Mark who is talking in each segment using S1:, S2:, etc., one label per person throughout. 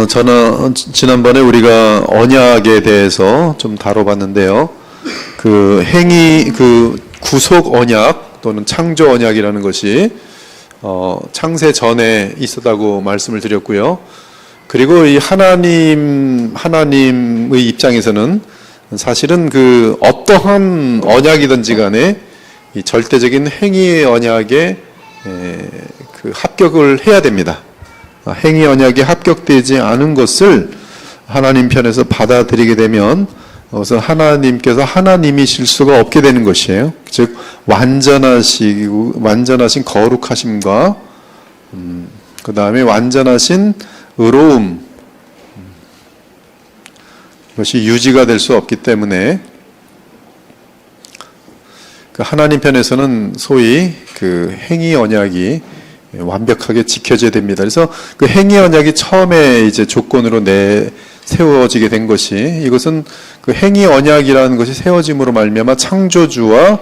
S1: 저는 지난번에 우리가 언약에 대해서 좀 다뤄봤는데요. 구속 언약 또는 창조 언약이라는 것이 창세 전에 있었다고 말씀을 드렸고요. 그리고 이 하나님의 입장에서는 사실은 어떠한 언약이든지 간에 이 절대적인 행위의 언약에 합격을 해야 됩니다. 행위 언약에 합격되지 않은 것을 하나님 편에서 받아들이게 되면 그것은 하나님께서 하나님이실 수가 없게 되는 것이에요. 즉 완전하신 거룩하심과 그 다음에 완전하신 의로움, 그것이 유지가 될 수 없기 때문에 하나님 편에서는 소위 행위 언약이 완벽하게 지켜져야 됩니다. 그래서 행위 언약이 처음에 이제 조건으로 세워지게 된 것이, 이것은 행위 언약이라는 것이 세워짐으로 말미암아 창조주와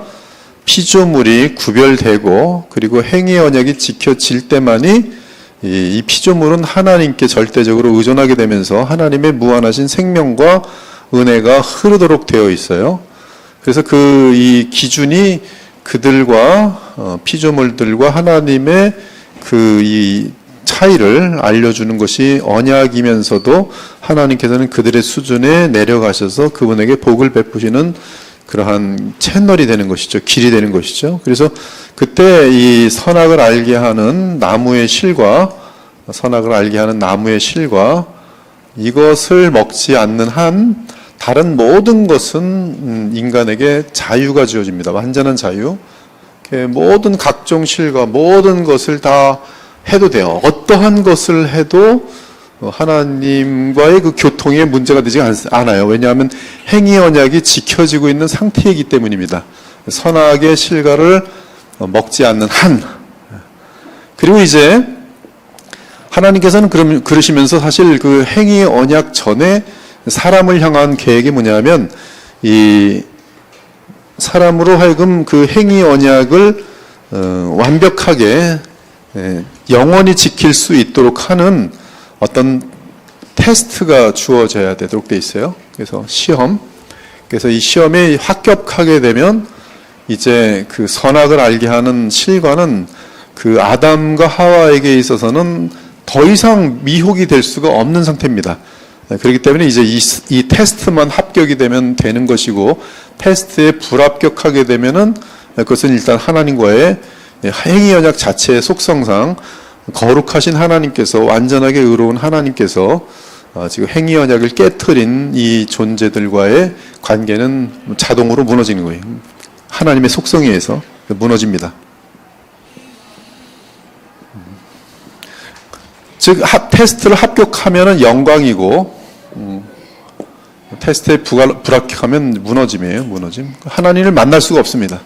S1: 피조물이 구별되고, 그리고 행위 언약이 지켜질 때만이 이 피조물은 하나님께 절대적으로 의존하게 되면서 하나님의 무한하신 생명과 은혜가 흐르도록 되어 있어요. 그래서 이 기준이 그들과 피조물들과 하나님의 이 차이를 알려주는 것이 언약이면서도 하나님께서는 그들의 수준에 내려가셔서 그분에게 복을 베푸시는 그러한 채널이 되는 것이죠. 길이 되는 것이죠. 그래서 그때 이 선악을 알게 하는 나무의 실과 이것을 먹지 않는 한 다른 모든 것은 인간에게 자유가 주어집니다. 완전한 자유. 모든 각종 실과 모든 것을 다 해도 돼요. 어떠한 것을 해도 하나님과의 교통에 문제가 되지 않아요. 왜냐하면 행위 언약이 지켜지고 있는 상태이기 때문입니다. 선악의 실과를 먹지 않는 한. 그리고 이제 하나님께서는 그러시면서 사실 행위 언약 전에 사람을 향한 계획이 뭐냐면, 이 사람으로 하여금 행위 언약을 완벽하게 영원히 지킬 수 있도록 하는 어떤 테스트가 주어져야 되도록 돼 있어요. 그래서 그래서 이 시험에 합격하게 되면 이제 선악을 알게 하는 실과는 아담과 하와에게 있어서는 더 이상 미혹이 될 수가 없는 상태입니다. 그렇기 때문에 이제 이 테스트만 합격이 되면 되는 것이고, 테스트에 불합격하게 되면은 그것은 일단 하나님과의 행위 언약 자체의 속성상 거룩하신 하나님께서, 완전하게 의로운 하나님께서 지금 행위 언약을 깨트린 이 존재들과의 관계는 자동으로 무너지는 거예요. 하나님의 속성에 의해서 무너집니다. 즉 테스트를 합격하면 영광이고, 테스트에 불합격하면 무너짐이에요. 무너짐. 하나님을 만날 수가 없습니다.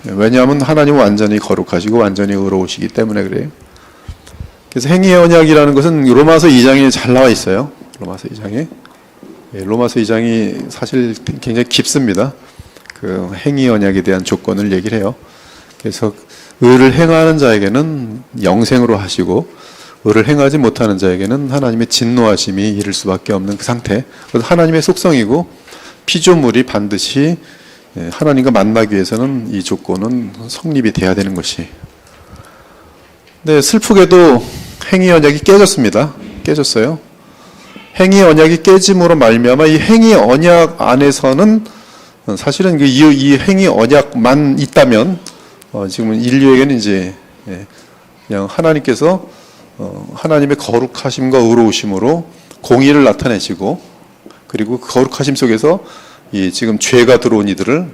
S1: 왜냐하면 하나님은 완전히 거룩하시고 완전히 의로우시기 때문에 그래요. 그래서 행위의 언약이라는 것은 로마서 2장에 잘 나와 있어요. 로마서 2장이 사실 굉장히 깊습니다. 행위 언약에 대한 조건을 얘기를 해요. 그래서 의를 행하는 자에게는 영생으로 하시고, 의를 행하지 못하는 자에게는 하나님의 진노하심이 이를 수밖에 없는 그 상태. 그래서 하나님의 속성이고, 피조물이 반드시 하나님과 만나기 위해서는 이 조건은 성립이 돼야 되는 것이. 근데 슬프게도 행위 언약이 깨졌어요. 행위 언약이 깨짐으로 말미암아 이 행위 언약 안에서는 사실은 이 행위 언약만 있다면 지금은 인류에게는 이제 그냥 하나님께서 하나님의 거룩하심과 의로우심으로 공의를 나타내시고, 그리고 그 거룩하심 속에서 이 지금 죄가 들어온 이들을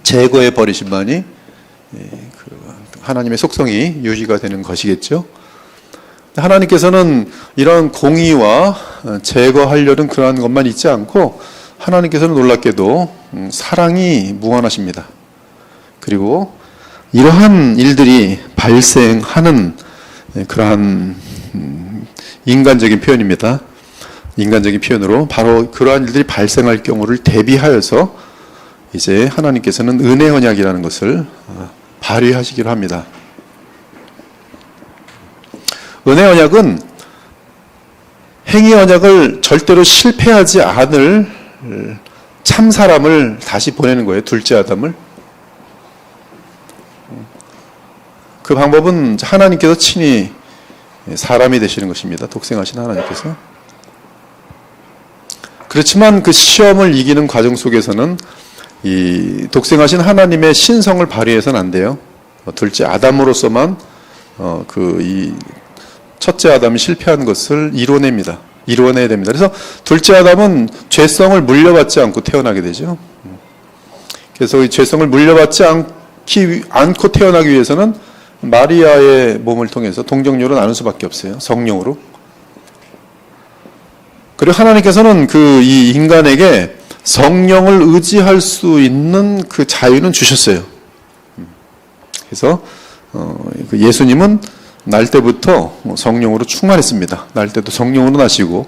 S1: 제거해 버리심만이 하나님의 속성이 유지가 되는 것이겠죠. 하나님께서는 이런 공의와 제거하려는 그러한 것만 있지 않고, 하나님께서는 놀랍게도 사랑이 무한하십니다. 그리고 이러한 일들이 발생하는 그러한 인간적인 표현입니다. 인간적인 표현으로 바로 그러한 일들이 발생할 경우를 대비하여서 이제 하나님께서는 은혜 언약이라는 것을 발휘하시기로 합니다. 은혜 언약은 행위 언약을 절대로 실패하지 않을 참 사람을 다시 보내는 거예요. 둘째 아담을. 그 방법은 하나님께서 친히 사람이 되시는 것입니다. 독생하신 하나님께서. 그렇지만 그 시험을 이기는 과정 속에서는 이 독생하신 하나님의 신성을 발휘해서는 안 돼요. 둘째 아담으로서만 이 첫째 아담이 실패한 것을 이루어내야 됩니다. 그래서 둘째 아담은 죄성을 물려받지 않고 태어나게 되죠. 그래서 이 죄성을 물려받지 않고 태어나기 위해서는 마리아의 몸을 통해서 동정녀로 나눌 수밖에 없어요. 성령으로. 그리고 하나님께서는 이 인간에게 성령을 의지할 수 있는 그 자유는 주셨어요. 그래서 예수님은 날 때부터 성령으로 충만했습니다. 날 때도 성령으로 나시고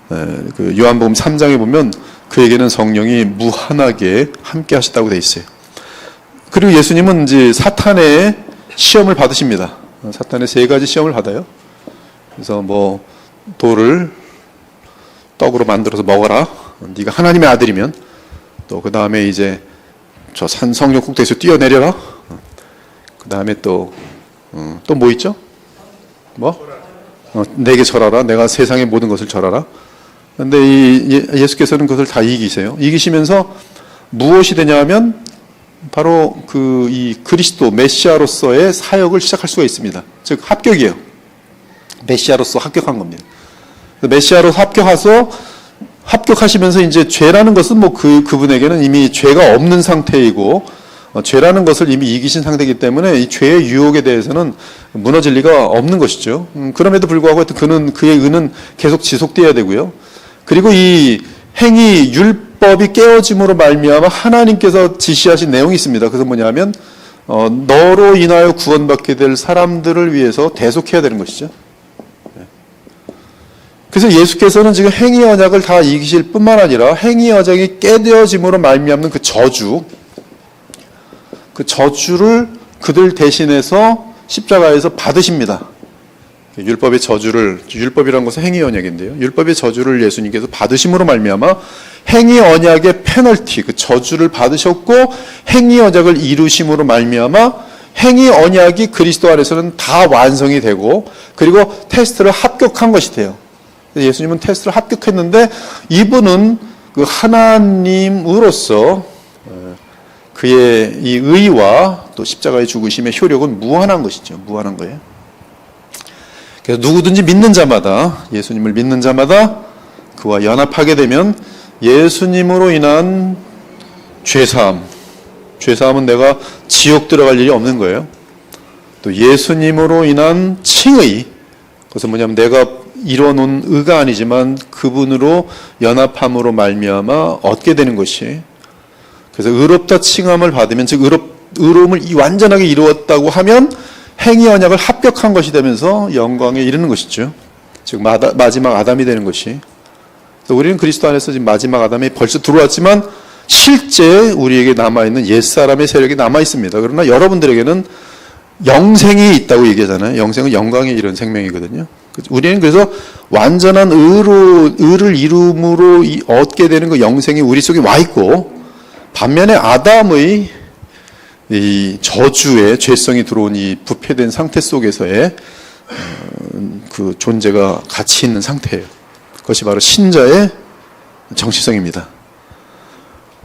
S1: 그 요한복음 3장에 보면 그에게는 성령이 무한하게 함께 하셨다고 돼 있어요. 그리고 예수님은 이제 사탄의 시험을 받으십니다. 사탄의 3가지 시험을 받아요. 그래서 돌을 떡으로 만들어서 먹어라. 네가 하나님의 아들이면. 또 그 다음에 이제 저 산 성령 꼭대기에서 뛰어내려라. 그 다음에 또 뭐 있죠? 내게 절하라. 내가 세상의 모든 것을 절하라. 근데 예수께서는 그것을 다 이기세요. 이기시면서 무엇이 되냐 하면 바로 이 그리스도 메시아로서의 사역을 시작할 수가 있습니다. 즉 합격이에요. 메시아로서 합격한 겁니다. 메시아로 합격하시면서 이제 죄라는 것은 그분에게는 이미 죄가 없는 상태이고 죄라는 것을 이미 이기신 상태이기 때문에 이 죄의 유혹에 대해서는 무너질 리가 없는 것이죠. 그럼에도 불구하고 그의 의는 계속 지속되어야 되고요. 그리고 이 행위 율법이 깨어짐으로 말미암아 하나님께서 지시하신 내용이 있습니다. 그래서 뭐냐면 너로 인하여 구원받게 될 사람들을 위해서 대속해야 되는 것이죠. 그래서 예수께서는 지금 행위 언약을 다 이기실 뿐만 아니라 행위 언약이 깨어짐으로 말미암는 그 저주를 그들 대신해서 십자가에서 받으십니다. 율법이라는 것은 행위 언약인데요. 율법의 저주를 예수님께서 받으심으로 말미암아 행위 언약의 페널티, 그 저주를 받으셨고 행위 언약을 이루심으로 말미암아 행위 언약이 그리스도 안에서는 다 완성이 되고 그리고 테스트를 합격한 것이 돼요. 예수님은 테스트를 합격했는데 이분은 그 하나님으로서 그의 이 의와 또 십자가의 죽으심의 효력은 무한한 것이죠. 무한한 거예요. 그래서 누구든지 믿는 자마다, 예수님을 믿는 자마다 그와 연합하게 되면 예수님으로 인한 죄사함은 내가 지옥 들어갈 일이 없는 거예요. 또 예수님으로 인한 칭의, 그것은 뭐냐면 내가 이뤄놓은 의가 아니지만 그분으로 연합함으로 말미암아 얻게 되는 것이, 그래서 의롭다 칭함을 받으면, 즉 의로움을 완전하게 이루었다고 하면 행위 언약을 합격한 것이 되면서 영광에 이르는 것이죠. 즉 마지막 아담이 되는 것이. 그래서 우리는 그리스도 안에서 지금 마지막 아담이 벌써 들어왔지만 실제 우리에게 남아있는 옛사람의 세력이 남아있습니다. 그러나 여러분들에게는 영생이 있다고 얘기하잖아요. 영생은 영광에 이른 생명이거든요. 우리는 그래서 완전한 의를 이룸으로 얻게 되는 그 영생이 우리 속에 와 있고, 반면에 아담의 이 저주의 죄성이 들어온 이 부패된 상태 속에서의 그 존재가 가치 있는 상태예요. 그것이 바로 신자의 정체성입니다.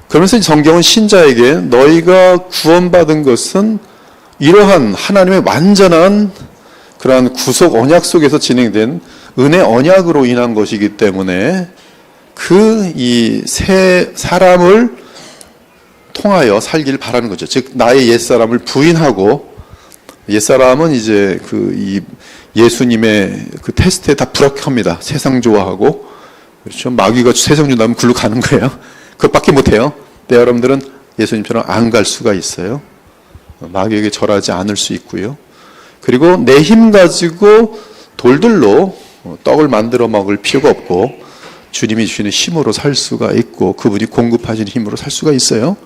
S1: 그러면서 성경은 신자에게 너희가 구원받은 것은 이러한 하나님의 완전한 그러한 구속 언약 속에서 진행된 은혜 언약으로 인한 것이기 때문에 그 이 새 사람을 통하여 살기를 바라는 거죠. 즉 나의 옛사람을 부인하고, 옛사람은 이제 이 예수님의 그 테스트에 다 불합격합니다. 세상 좋아하고, 그렇죠. 마귀가 세상 준다면 굴러 가는 거예요. 그것밖에 못해요. 근데 여러분들은 예수님처럼 안 갈 수가 있어요. 마귀에게 절하지 않을 수 있고요. 그리고 내 힘 가지고 돌들로 떡을 만들어 먹을 필요가 없고 주님이 주시는 힘으로 살 수가 있고 그분이 공급하시는 힘으로 살 수가 있어요.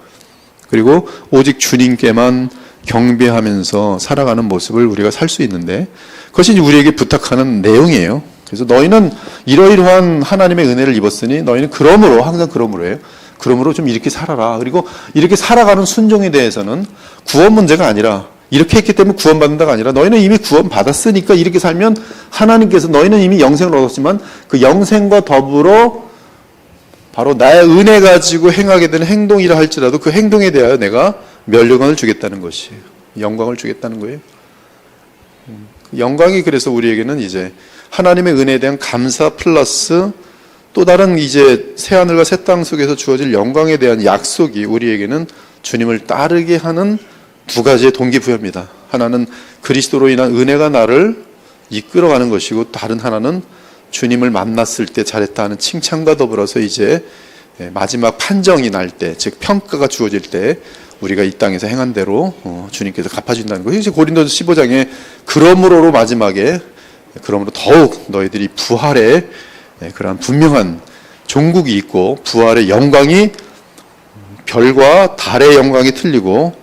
S1: 그리고 오직 주님께만 경배하면서 살아가는 모습을 우리가 살 수 있는데, 그것이 우리에게 부탁하는 내용이에요. 그래서 너희는 이러이러한 하나님의 은혜를 입었으니 너희는 그러므로, 항상 그러므로예요. 그러므로 좀 이렇게 살아라. 그리고 이렇게 살아가는 순종에 대해서는 구원 문제가 아니라, 이렇게 했기 때문에 구원받는다가 아니라, 너희는 이미 구원받았으니까 이렇게 살면 하나님께서, 너희는 이미 영생을 얻었지만 그 영생과 더불어 바로 나의 은혜 가지고 행하게 되는 행동이라 할지라도 그 행동에 대하여 내가 면류관을 주겠다는 것이에요. 영광을 주겠다는 거예요. 영광이 그래서 우리에게는 이제 하나님의 은혜에 대한 감사 플러스 또 다른 이제 새하늘과 새 땅 속에서 주어질 영광에 대한 약속이 우리에게는 주님을 따르게 하는 두 가지의 동기부여입니다. 하나는 그리스도로 인한 은혜가 나를 이끌어가는 것이고, 다른 하나는 주님을 만났을 때 잘했다 하는 칭찬과 더불어서 이제 마지막 판정이 날 때, 즉 평가가 주어질 때 우리가 이 땅에서 행한 대로 주님께서 갚아준다는 거예요. 이제 고린도서 15장에 그러므로로 마지막에, 그러므로 더욱 너희들이 부활의 그러한 분명한 종국이 있고, 부활의 영광이 별과 달의 영광이 틀리고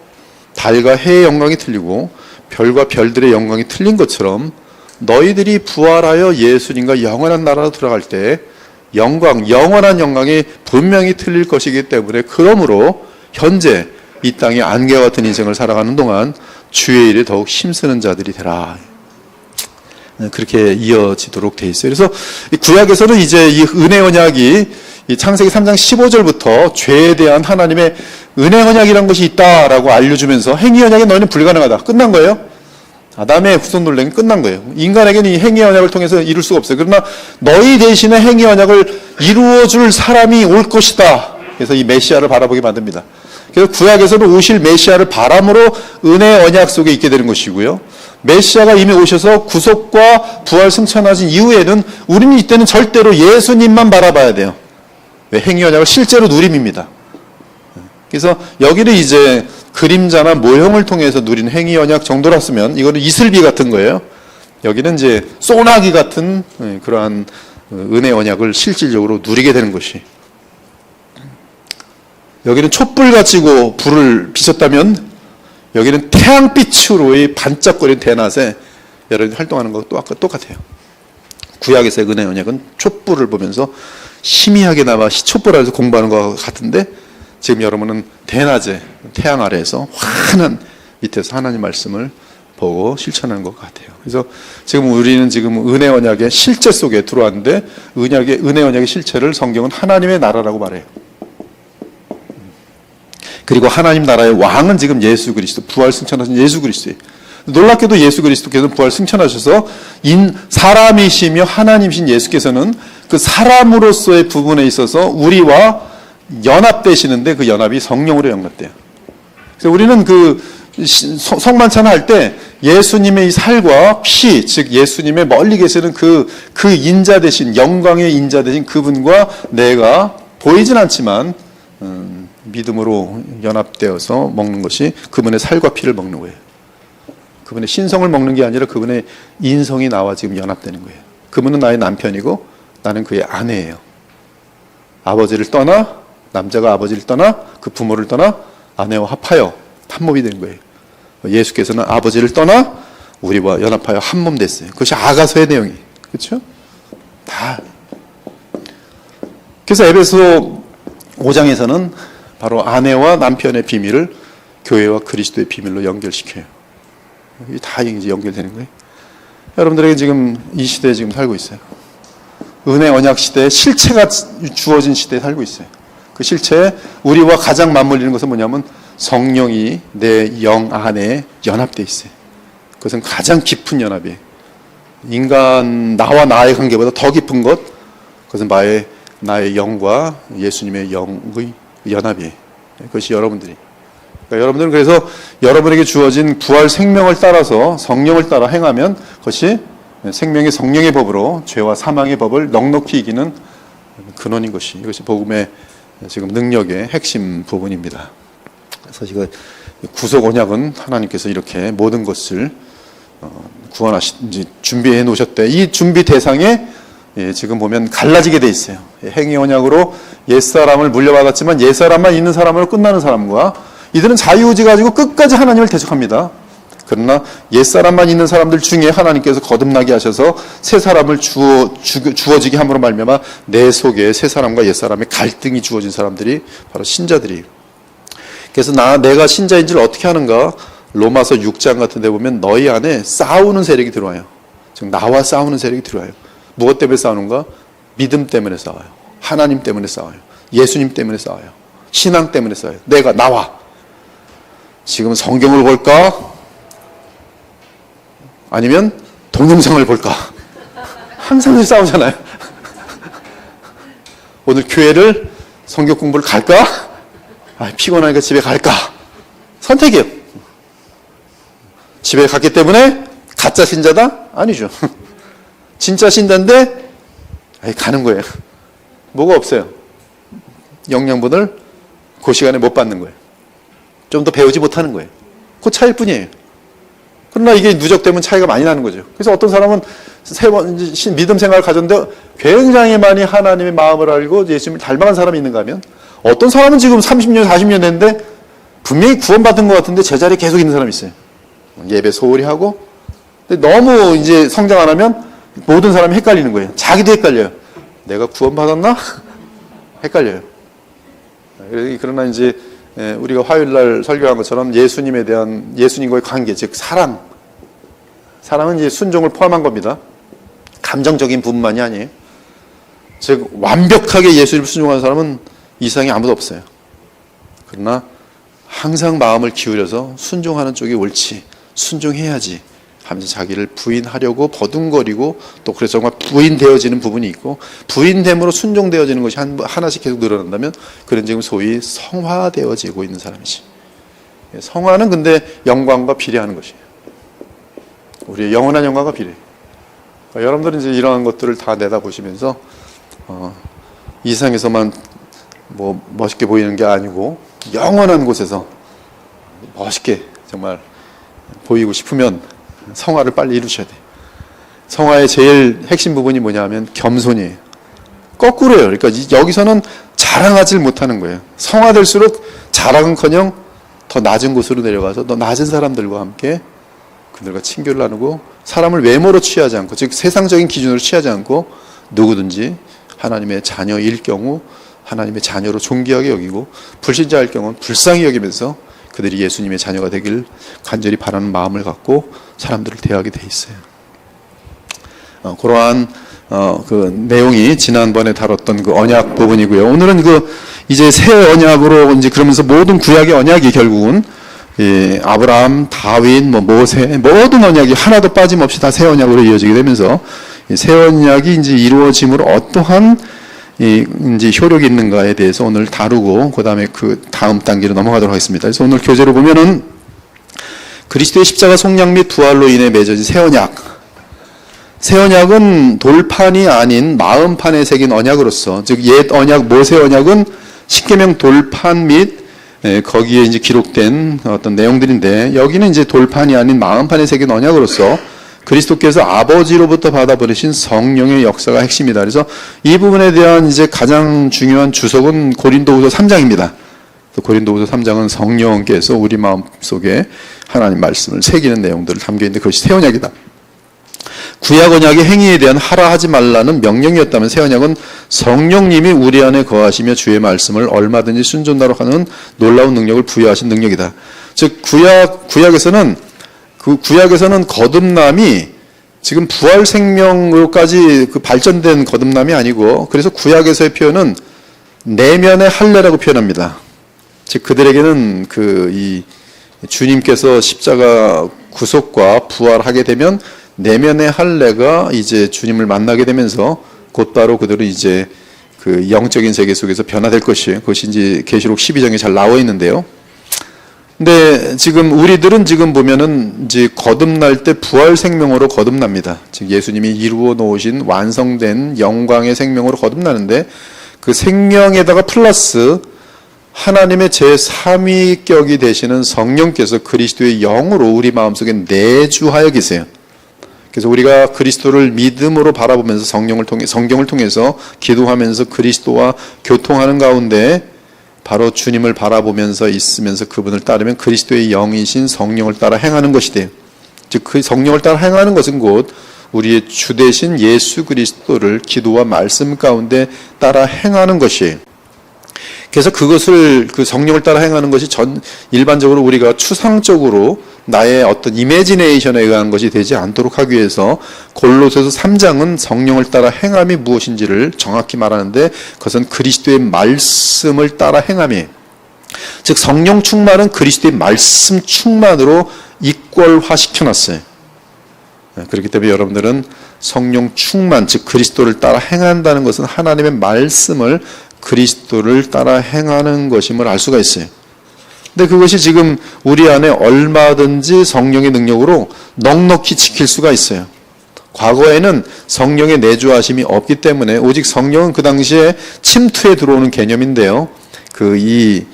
S1: 달과 해의 영광이 틀리고 별과 별들의 영광이 틀린 것처럼 너희들이 부활하여 예수님과 영원한 나라로 들어갈 때 영원한 영광이 분명히 틀릴 것이기 때문에, 그러므로 현재 이 땅의 안개와 같은 인생을 살아가는 동안 주의 일에 더욱 힘쓰는 자들이 되라. 그렇게 이어지도록 돼 있어요. 그래서 구약에서는 이제 이 은혜 언약이 이 창세기 3장 15절부터 죄에 대한 하나님의 은혜 언약이라는 것이 있다라고 알려주면서 행위 언약에 너희는 불가능하다. 끝난 거예요. 아담의 후손 논쟁이 끝난 거예요. 인간에게는 이 행위 언약을 통해서 이룰 수가 없어요. 그러나 너희 대신에 행위 언약을 이루어줄 사람이 올 것이다. 그래서 이 메시아를 바라보게 만듭니다. 그래서 구약에서는 오실 메시아를 바람으로 은혜 언약 속에 있게 되는 것이고요. 메시아가 이미 오셔서 구속과 부활 승천하신 이후에는 우리는 이때는 절대로 예수님만 바라봐야 돼요. 왜? 행위 언약을 실제로 누림입니다. 그래서 여기는 이제 그림자나 모형을 통해서 누린 행위 언약 정도였으면 이거는 이슬비 같은 거예요. 여기는 이제 소나기 같은 그러한 은혜 언약을 실질적으로 누리게 되는 것이. 여기는 촛불 가지고 불을 비쳤다면 여기는 태양빛으로의 반짝거리는 대낮에 여러분이 활동하는 것도 아까 똑같아요. 구약에서의 은혜 언약은 촛불을 보면서 희미하게 나와 촛불 아래서 공부하는 것과 같은데, 지금 여러분은 대낮에 태양 아래에서 환한 밑에서 하나님 말씀을 보고 실천하는 것 같아요. 그래서 지금 우리는 지금 은혜 언약의 실제 속에 들어왔는데, 은혜 언약의 실체를 성경은 하나님의 나라라고 말해요. 그리고 하나님 나라의 왕은 지금 예수 그리스도, 부활 승천하신 예수 그리스도예요. 놀랍게도 예수 그리스도께서는 부활 승천하셔서 사람이시며 하나님이신 예수께서는 그 사람으로서의 부분에 있어서 우리와 연합되시는데, 그 연합이 성령으로 연합돼요. 그래서 우리는 그 성만찬을 할 때 예수님의 이 살과 피, 즉 예수님의 멀리 계시는 그 인자 되신, 영광의 인자 되신 그분과 내가 보이진 않지만 믿음으로 연합되어서 먹는 것이 그분의 살과 피를 먹는 거예요. 그분의 신성을 먹는 게 아니라 그분의 인성이 나와 지금 연합되는 거예요. 그분은 나의 남편이고 나는 그의 아내예요. 아버지를 떠나, 남자가 아버지를 떠나 그 부모를 떠나 아내와 합하여 한 몸이 되는 거예요. 예수께서는 아버지를 떠나 우리와 연합하여 한 몸 됐어요. 그것이 아가서의 내용이에요. 그렇죠? 다. 그래서 에베소 5장에서는 바로 아내와 남편의 비밀을 교회와 그리스도의 비밀로 연결시켜요. 이게 다 이제 연결되는 거예요. 여러분들에게 지금 이 시대에 지금 살고 있어요. 은혜 언약 시대에 실체가 주어진 시대에 살고 있어요. 그 실체에 우리와 가장 맞물리는 것은 뭐냐면 성령이 내 영 안에 연합되어 있어요. 그것은 가장 깊은 연합이에요. 인간 나와 나의 관계보다 더 깊은 것, 그것은 나의 영과 예수님의 영의 연합이에요. 그것이 여러분들이. 그러니까 여러분들은 그래서 여러분에게 주어진 부활 생명을 따라서 성령을 따라 행하면 그것이 생명의 성령의 법으로 죄와 사망의 법을 넉넉히 이기는 근원인 것이, 이것이 복음의 지금 능력의 핵심 부분입니다. 그래서 지금 구속 언약은 하나님께서 이렇게 모든 것을 준비해 놓으셨대. 이 준비 대상에 지금 보면 갈라지게 돼 있어요. 행위 언약으로 옛사람을 물려받았지만 옛사람만 있는 사람으로 끝나는 사람과, 이들은 자유의지 가지고 끝까지 하나님을 대적합니다. 그러나 옛사람만 있는 사람들 중에 하나님께서 거듭나게 하셔서 새 사람을 주어지게 함으로 말미암아 내 속에 새 사람과 옛사람의 갈등이 주어진 사람들이 바로 신자들이에요. 그래서 내가 신자인 줄 어떻게 하는가? 로마서 6장 같은 데 보면 너희 안에 싸우는 세력이 들어와요. 즉 나와 싸우는 세력이 들어와요. 무엇 때문에 싸우는가? 믿음 때문에 싸워요. 하나님 때문에 싸워요. 예수님 때문에 싸워요. 신앙 때문에 싸워요. 나와. 지금 성경을 볼까? 아니면 동영상을 볼까? 항상 싸우잖아요. 오늘 교회를 성경 공부를 갈까? 피곤하니까 집에 갈까? 선택이에요. 집에 갔기 때문에 가짜 신자다? 아니죠. 진짜 신자인데 가는 거예요. 뭐가 없어요. 영양분을 그 시간에 못 받는 거예요. 좀 더 배우지 못하는 거예요. 그 차이일 뿐이에요. 그러나 이게 누적되면 차이가 많이 나는 거죠. 그래서 어떤 사람은 믿음 생활을 가졌는데 굉장히 많이 하나님의 마음을 알고 예수님을 닮아간 사람이 있는가 하면 어떤 사람은 지금 30년, 40년 됐는데 분명히 구원받은 것 같은데 제자리에 계속 있는 사람이 있어요. 예배 소홀히 하고. 근데 너무 이제 성장 안 하면 모든 사람이 헷갈리는 거예요. 자기도 헷갈려요. 내가 구원받았나? 헷갈려요. 그러나 이제 우리가 화요일날 설교한 것처럼 예수님에 대한 예수님과의 관계, 즉 사랑. 사랑은 이제 순종을 포함한 겁니다. 감정적인 부분만이 아니에요. 즉 완벽하게 예수님을 순종하는 사람은 이 세상에 아무도 없어요. 그러나 항상 마음을 기울여서 순종하는 쪽이 옳지, 순종해야지 하면서 자기를 부인하려고 버둥거리고 또 그래서 정말 부인되어지는 부분이 있고 부인됨으로 순종되어지는 것이 하나씩 계속 늘어난다면 그런 지금 소위 성화되어지고 있는 사람이지. 성화는 근데 영광과 비례하는 것이에요. 우리의 영원한 영광과 비례. 그러니까 여러분들은 이제 이러한 것들을 다 내다보시면서 이 세상에서만 뭐 멋있게 보이는 게 아니고 영원한 곳에서 멋있게 정말 보이고 싶으면 성화를 빨리 이루셔야 돼요. 성화의 제일 핵심 부분이 뭐냐 하면 겸손이에요. 거꾸로예요. 그러니까 여기서는 자랑하지 못하는 거예요. 성화될수록 자랑은커녕 더 낮은 곳으로 내려가서 더 낮은 사람들과 함께 그들과 친교를 나누고 사람을 외모로 취하지 않고 즉 세상적인 기준으로 취하지 않고 누구든지 하나님의 자녀일 경우 하나님의 자녀로 존귀하게 여기고 불신자일 경우는 불쌍히 여기면서 그들이 예수님의 자녀가 되길 간절히 바라는 마음을 갖고 사람들을 대하게 돼 있어요. 그러한 그 내용이 지난번에 다뤘던 그 언약 부분이고요. 오늘은 이제 새 언약으로 이제 그러면서 모든 구약의 언약이 결국은 아브라함, 다윗, 모세 모든 언약이 하나도 빠짐없이 다 새 언약으로 이어지게 되면서 새 언약이 이제 이루어짐으로 어떠한 이제 효력이 있는가에 대해서 오늘 다루고 그 다음에 그 다음 단계로 넘어가도록 하겠습니다. 그래서 오늘 교재로 보면은 그리스도의 십자가 속량 및 부활로 인해 맺어진 새 언약. 새 언약은 돌판이 아닌 마음판에 새긴 언약으로서 즉 옛 언약 모세 언약은 십계명 돌판 및 거기에 이제 기록된 어떤 내용들인데 여기는 이제 돌판이 아닌 마음판에 새긴 언약으로서 그리스도께서 아버지로부터 받아보내신 성령의 역사가 핵심이다. 그래서 이 부분에 대한 이제 가장 중요한 주석은 고린도후서 3장입니다. 고린도후서 3장은 성령께서 우리 마음속에 하나님 말씀을 새기는 내용들을 담겨 있는데 그것이 새 언약이다. 구약 언약의 행위에 대한 하라 하지 말라는 명령이었다면 새 언약은 성령님이 우리 안에 거하시며 주의 말씀을 얼마든지 순종하도록 하는 놀라운 능력을 부여하신 능력이다. 즉 구약에서는 거듭남이 지금 부활 생명으로까지 발전된 거듭남이 아니고 그래서 구약에서의 표현은 내면의 할례라고 표현합니다. 즉 그들에게는 이 주님께서 십자가 구속과 부활하게 되면 내면의 할례가 이제 주님을 만나게 되면서 곧바로 그들은 이제 그 영적인 세계 속에서 변화될 것이에요. 그것이 이제 계시록 12장에 잘 나와 있는데요. 근데 지금 우리들은 지금 보면은 이제 거듭날 때 부활 생명으로 거듭납니다. 즉 예수님이 이루어 놓으신 완성된 영광의 생명으로 거듭나는데 그 생명에다가 플러스 하나님의 제3위격이 되시는 성령께서 그리스도의 영으로 우리 마음속에 내주하여 계세요. 그래서 우리가 그리스도를 믿음으로 바라보면서 성경을 통해서 기도하면서 그리스도와 교통하는 가운데 바로 주님을 바라보면서 있으면서 그분을 따르면 그리스도의 영이신 성령을 따라 행하는 것이 돼요. 즉 그 성령을 따라 행하는 것은 곧 우리의 주 되신 예수 그리스도를 기도와 말씀 가운데 따라 행하는 것이에요. 그래서 그것을 그 성령을 따라 행하는 것이 일반적으로 우리가 추상적으로 나의 어떤 이미지네이션에 의한 것이 되지 않도록 하기 위해서 골로새서 3장은 성령을 따라 행함이 무엇인지를 정확히 말하는데 그것은 그리스도의 말씀을 따라 행함이에요. 즉 성령 충만은 그리스도의 말씀 충만으로 이퀄화 시켜놨어요. 그렇기 때문에 여러분들은 성령 충만, 즉 그리스도를 따라 행한다는 것은 하나님의 말씀을 그리스도를 따라 행하는 것임을 알 수가 있어요. 근데 그것이 지금 우리 안에 얼마든지 성령의 능력으로 넉넉히 지킬 수가 있어요. 과거에는 성령의 내주하심이 없기 때문에 오직 성령은 그 당시에 침투에 들어오는 개념인데요. 그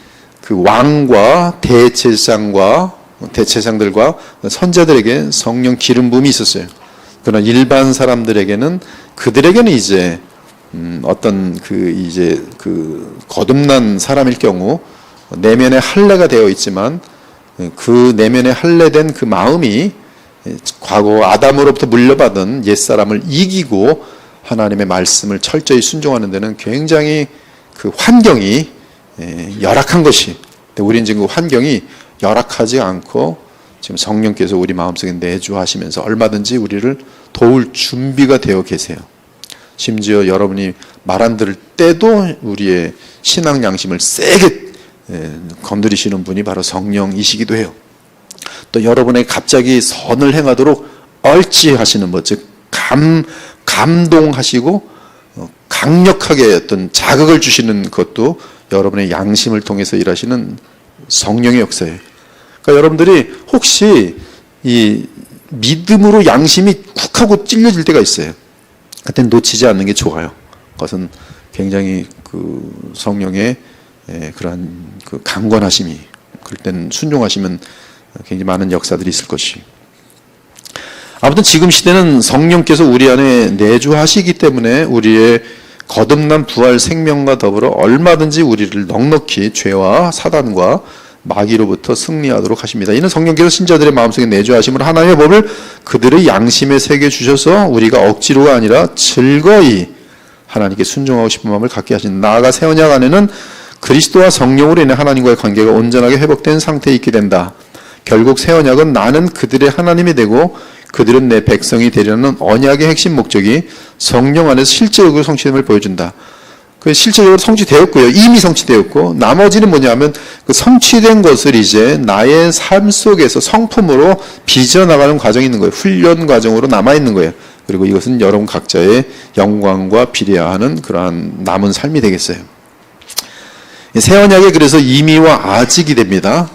S1: 왕과 대제사장들과 선자들에게 성령 기름 부음이 있었어요. 그러나 일반 사람들에게는 그들에게는 이제 어떤 거듭난 사람일 경우 내면에 할례가 되어 있지만 그 내면에 할례된 그 마음이 과거 아담으로부터 물려받은 옛사람을 이기고 하나님의 말씀을 철저히 순종하는 데는 굉장히 그 환경이 열악한 것이, 우리는 지금 그 환경이 열악하지 않고 지금 성령께서 우리 마음속에 내주하시면서 얼마든지 우리를 도울 준비가 되어 계세요. 심지어 여러분이 말 안 들을 때도 우리의 신앙 양심을 세게 건드리시는 분이 바로 성령이시기도 해요. 또 여러분에게 갑자기 선을 행하도록 얼지하시는 것, 즉 감동하시고 강력하게 어떤 자극을 주시는 것도 여러분의 양심을 통해서 일하시는 성령의 역사예요. 그러니까 여러분들이 혹시 이 믿음으로 양심이 쿡 하고 찔려질 때가 있어요. 그때는 놓치지 않는 게 좋아요. 그것은 굉장히 그 성령의 그러한 그 강권하심이, 그럴 때는 순종하시면 굉장히 많은 역사들이 있을 것이. 아무튼 지금 시대는 성령께서 우리 안에 내주하시기 때문에 우리의 거듭난 부활 생명과 더불어 얼마든지 우리를 넉넉히 죄와 사단과 마귀로부터 승리하도록 하십니다. 이는 성령께서 신자들의 마음속에 내주하심으로 하나님의 법을 그들의 양심에 새겨 주셔서 우리가 억지로가 아니라 즐거이 하나님께 순종하고 싶은 마음을 갖게 하신다. 나아가 새 언약 안에는 그리스도와 성령으로 인해 하나님과의 관계가 온전하게 회복된 상태에 있게 된다. 결국 새 언약은 나는 그들의 하나님이 되고 그들은 내 백성이 되려는 언약의 핵심 목적이 성령 안에서 실제적으로 성취됨을 보여준다. 그 실제적으로 성취되었고요. 이미 성취되었고, 나머지는 뭐냐면 그 성취된 것을 이제 나의 삶 속에서 성품으로 빚어나가는 과정이 있는 거예요. 훈련 과정으로 남아있는 거예요. 그리고 이것은 여러분 각자의 영광과 비례하는 그러한 남은 삶이 되겠어요. 새 언약에 그래서 이미와 아직이 됩니다.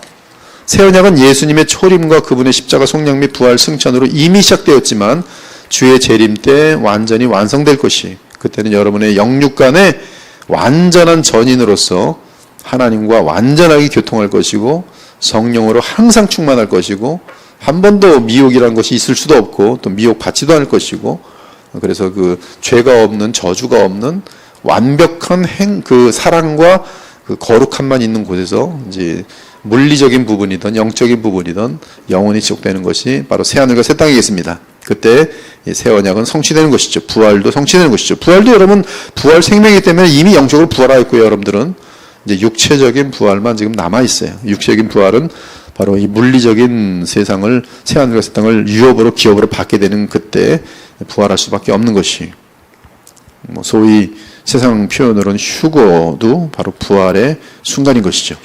S1: 새 언약은 예수님의 초림과 그분의 십자가 속량 및 부활 승천으로 이미 시작되었지만 주의 재림 때 완전히 완성될 것이, 그때는 여러분의 영육 간에 완전한 전인으로서 하나님과 완전하게 교통할 것이고 성령으로 항상 충만할 것이고 한 번도 미혹이라는 것이 있을 수도 없고 또 미혹받지도 않을 것이고, 그래서 그 죄가 없는, 저주가 없는 완벽한 그 사랑과 그 거룩함만 있는 곳에서 이제 물리적인 부분이든 영적인 부분이든 영원히 지속되는 것이 바로 새하늘과 새 땅이겠습니다. 그때 새 언약은 성취되는 것이죠. 부활도 성취되는 것이죠. 부활도 여러분 부활 생명이기 때문에 이미 영적으로 부활하였고요. 여러분들은 이제 육체적인 부활만 지금 남아 있어요. 육체적인 부활은 바로 이 물리적인 세상을, 새하늘과 새 땅을 유업으로 기업으로 받게 되는 그때 부활할 수밖에 없는 것이, 소위 세상 표현으로는 휴거도 바로 부활의 순간인 것이죠.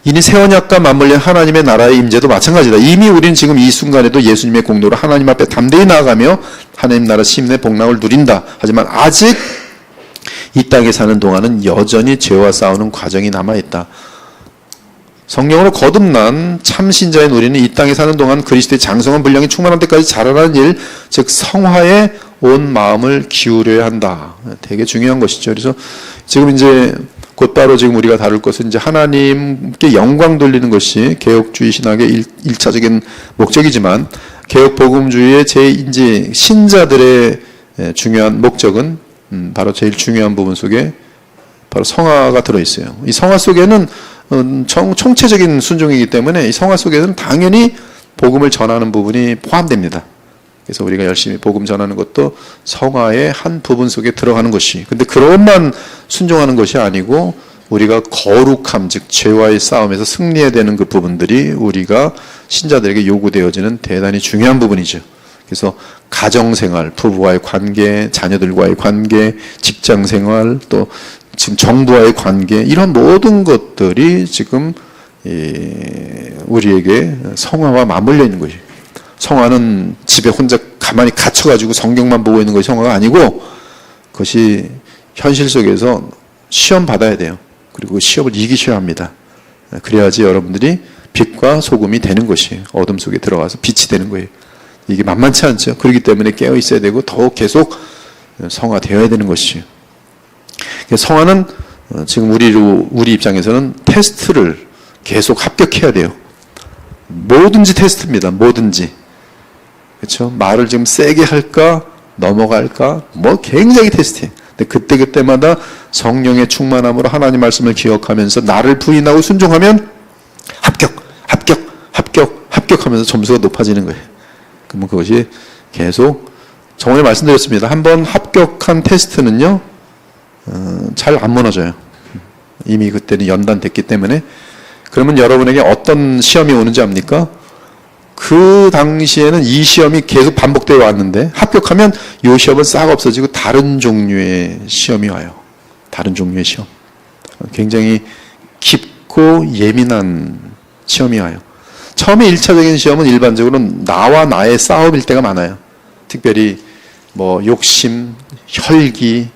S1: 이니 새 언약과 맞물린 하나님의 나라의 임재도 마찬가지다. 이미 우리는 지금 이 순간에도 예수님의 공로로 하나님 앞에 담대히 나아가며 하나님 나라 시민의 복락을 누린다. 하지만 아직 이 땅에 사는 동안은 여전히 죄와 싸우는 과정이 남아있다. 성령으로 거듭난 참신자인 우리는 이 땅에 사는 동안 그리스도의 장성한 분량이 충만한 때까지 자라나는 일, 즉 성화에 온 마음을 기울여야 한다. 되게 중요한 것이죠. 그래서 지금 이제 곧바로 지금 우리가 다룰 것은 이제 하나님께 영광 돌리는 것이 개혁주의 신학의 1차적인 목적이지만, 개혁 복음주의의 이제 신자들의 중요한 목적은 바로 제일 중요한 부분 속에 바로 성화가 들어있어요. 이 성화 속에는 총체적인 순종이기 때문에 이 성화 속에는 당연히 복음을 전하는 부분이 포함됩니다. 그래서 우리가 열심히 복음 전하는 것도 성화의 한 부분 속에 들어가는 것이, 근데 그것만 순종하는 것이 아니고 우리가 거룩함, 즉 죄와의 싸움에서 승리해야 되는 그 부분들이 우리가 신자들에게 요구되어지는 대단히 중요한 부분이죠. 그래서 가정생활, 부부와의 관계, 자녀들과의 관계, 직장생활, 또 지금 정부와의 관계, 이런 모든 것들이 지금 우리에게 성화와 맞물려 있는 것이에요. 성화는 집에 혼자 가만히 갇혀가지고 성경만 보고 있는 것이 성화가 아니고, 그것이 현실 속에서 시험 받아야 돼요. 그리고 그 시험을 이기셔야 합니다. 그래야지 여러분들이 빛과 소금이 되는 것이에요. 어둠 속에 들어가서 빛이 되는 거예요. 이게 만만치 않죠. 그렇기 때문에 깨어 있어야 되고 더 계속 성화되어야 되는 것이에요. 성화는 지금 우리 입장에서는 테스트를 계속 합격해야 돼요. 뭐든지 테스트입니다. 뭐든지. 그렇죠? 말을 좀 세게 할까? 넘어갈까? 뭐 굉장히 테스트해요. 근데 그때마다 성령의 충만함으로 하나님 말씀을 기억하면서 나를 부인하고 순종하면 합격하면서 점수가 높아지는 거예요. 그러면 그것이 계속, 저번에 말씀드렸습니다. 한번 합격한 테스트는요, 잘 안 무너져요. 이미 그때는 연단됐기 때문에. 그러면 여러분에게 어떤 시험이 오는지 압니까? 그 당시에는 이 시험이 계속 반복되어 왔는데 합격하면 이 시험은 싹 없어지고 다른 종류의 시험이 와요. 다른 종류의 시험. 굉장히 깊고 예민한 시험이 와요. 처음에 1차적인 시험은 일반적으로 나와 나의 싸움일 때가 많아요. 특별히 뭐 욕심, 혈기,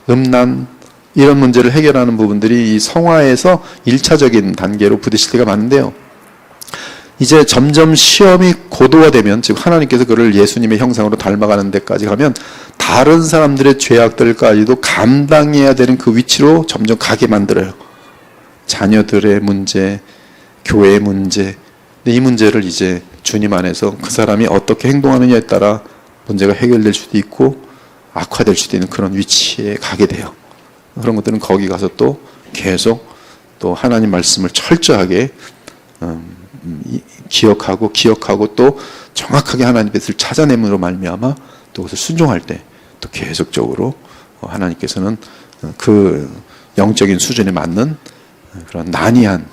S1: 음란, 이런 문제를 해결하는 부분들이 이 성화에서 1차적인 단계로 부딪힐 때가 많은데요. 이제 점점 시험이 고도화되면, 즉 하나님께서 그를 예수님의 형상으로 닮아가는 데까지 가면 다른 사람들의 죄악들까지도 감당해야 되는 그 위치로 점점 가게 만들어요. 자녀들의 문제, 교회의 문제. 근데 이 문제를 이제 주님 안에서 그 사람이 어떻게 행동하느냐에 따라 문제가 해결될 수도 있고 악화될 수도 있는 그런 위치에 가게 돼요. 그런 것들은 거기 가서 또 계속 또 하나님 말씀을 철저하게 기억하고 또 정확하게 하나님의 뜻을 찾아내므로 말미암아 또 그것을 순종할 때 또 계속적으로 하나님께서는 그 영적인 수준에 맞는 그런 난이한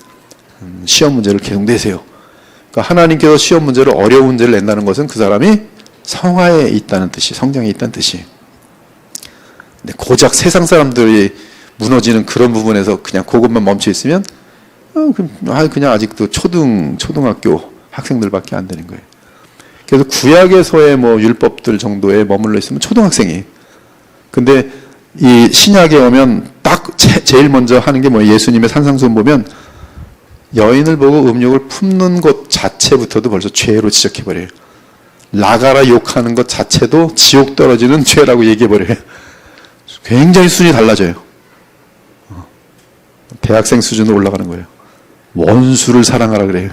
S1: 시험 문제를 계속 내세요. 그러니까 하나님께서 시험 문제를, 어려운 문제를 낸다는 것은 그 사람이 성화에 있다는 뜻이, 성장에 있다는 뜻이에요. 근데 고작 세상 사람들이 무너지는 그런 부분에서 그냥 그것만 멈춰 있으면 그냥 아직도 초등학교 학생들밖에 안 되는 거예요. 그래서 구약에서의 뭐 율법들 정도에 머물러 있으면 초등학생이. 근데 이 신약에 오면 딱 제일 먼저 하는 게 뭐예요? 예수님의 산상수훈 보면 여인을 보고 음욕을 품는 것 자체부터도 벌써 죄로 지적해버려요. 나가라 욕하는 것 자체도 지옥 떨어지는 죄라고 얘기해버려요. 굉장히 수준이 달라져요. 대학생 수준으로 올라가는 거예요. 원수를 사랑하라 그래요.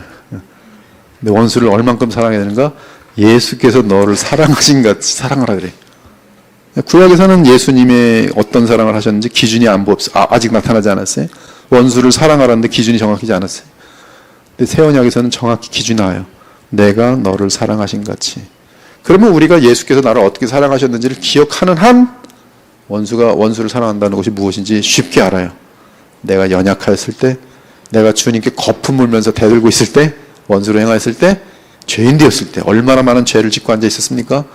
S1: 근데 원수를 얼만큼 사랑해야 되는가? 예수께서 너를 사랑하신 같이 사랑하라 그래요. 구약에서는 예수님의 어떤 사랑을 하셨는지 기준이 아직 나타나지 않았어요. 원수를 사랑하라는데 기준이 정확하지 않았어요. 근데 새 언약에서는 정확히 기준이 나와요. 내가 너를 사랑하신 같이. 그러면 우리가 예수께서 나를 어떻게 사랑하셨는지를 기억하는 한 원수를 사랑한다는 것이 무엇인지 쉽게 알아요. 내가 연약하였을 때, 내가 주님께 거품 물면서 대들고 있을 때, 원수로 행하였을 때, 죄인 되었을 때 얼마나 많은 죄를 짓고 앉아 있었습니까?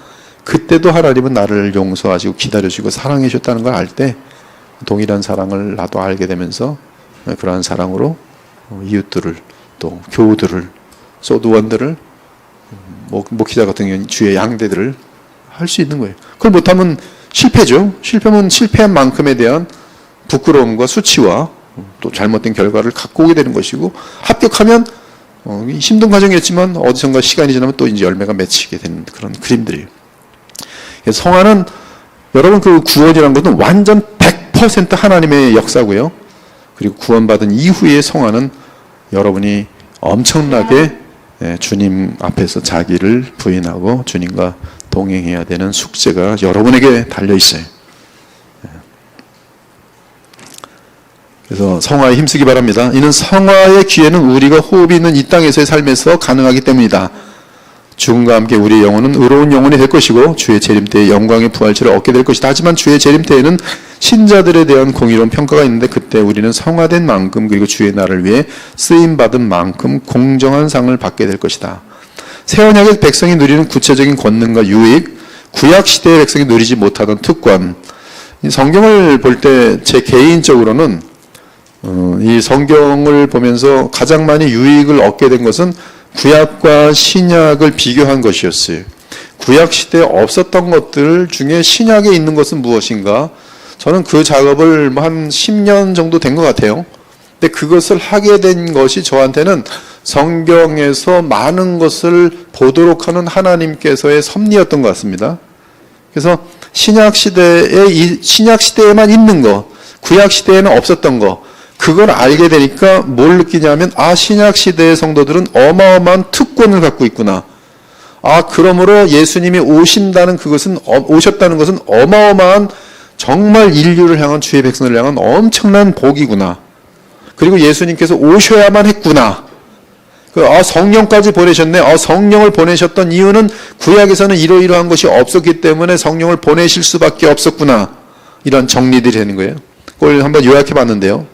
S1: 그때도 하나님은 나를 용서하시고 기다려주고 사랑해 주셨다는 걸 알 때 동일한 사랑을 나도 알게 되면서 그러한 사랑으로 이웃들을, 또 교우들을, 소두원들을, 목회자 같은 경우는 주의 양대들을 할 수 있는 거예요. 그걸 못하면 실패죠. 실패면 실패한 만큼에 대한 부끄러움과 수치와 또 잘못된 결과를 갖고 오게 되는 것이고, 합격하면 힘든 과정이었지만 어디선가 시간이 지나면 또 이제 열매가 맺히게 되는 그런 그림들이에요. 그래서 성화는, 여러분, 그 구원이라는 것은 완전 100% 하나님의 역사고요. 그리고 구원받은 이후의 성화는 여러분이 엄청나게 주님 앞에서 자기를 부인하고 주님과 동행해야 되는 숙제가 여러분에게 달려 있어요. 그래서 성화에 힘쓰기 바랍니다. 이는 성화의 기회는 우리가 호흡이 있는 이 땅에서의 삶에서 가능하기 때문이다. 죽음과 함께 우리의 영혼은 의로운 영혼이 될 것이고 주의 재림 때에 영광의 부활체를 얻게 될 것이다. 하지만 주의 재림 때에는 신자들에 대한 공의로운 평가가 있는데 그때 우리는 성화된 만큼 그리고 주의 날을 위해 쓰임받은 만큼 공정한 상을 받게 될 것이다. 새 언약의 백성이 누리는 구체적인 권능과 유익, 구약 시대의 백성이 누리지 못하던 특권. 이 성경을 볼 때 제 개인적으로는 이 성경을 보면서 가장 많이 유익을 얻게 된 것은 구약과 신약을 비교한 것이었어요. 구약 시대에 없었던 것들 중에 신약에 있는 것은 무엇인가? 저는 그 작업을 한 10년 정도 된 것 같아요. 근데 그것을 하게 된 것이 저한테는 성경에서 많은 것을 보도록 하는 하나님께서의 섭리였던 것 같습니다. 그래서 신약 시대에만 있는 거, 구약 시대에는 없었던 거, 그걸 알게 되니까 뭘 느끼냐면, 신약 시대의 성도들은 어마어마한 특권을 갖고 있구나. 그러므로 예수님이 오셨다는 것은 어마어마한 정말 인류를 향한 주의 백성을 향한 엄청난 복이구나. 그리고 예수님께서 오셔야만 했구나. 성령까지 보내셨네. 성령을 보내셨던 이유는 구약에서는 이러이러한 것이 없었기 때문에 성령을 보내실 수밖에 없었구나. 이런 정리들이 되는 거예요. 그걸 한번 요약해 봤는데요.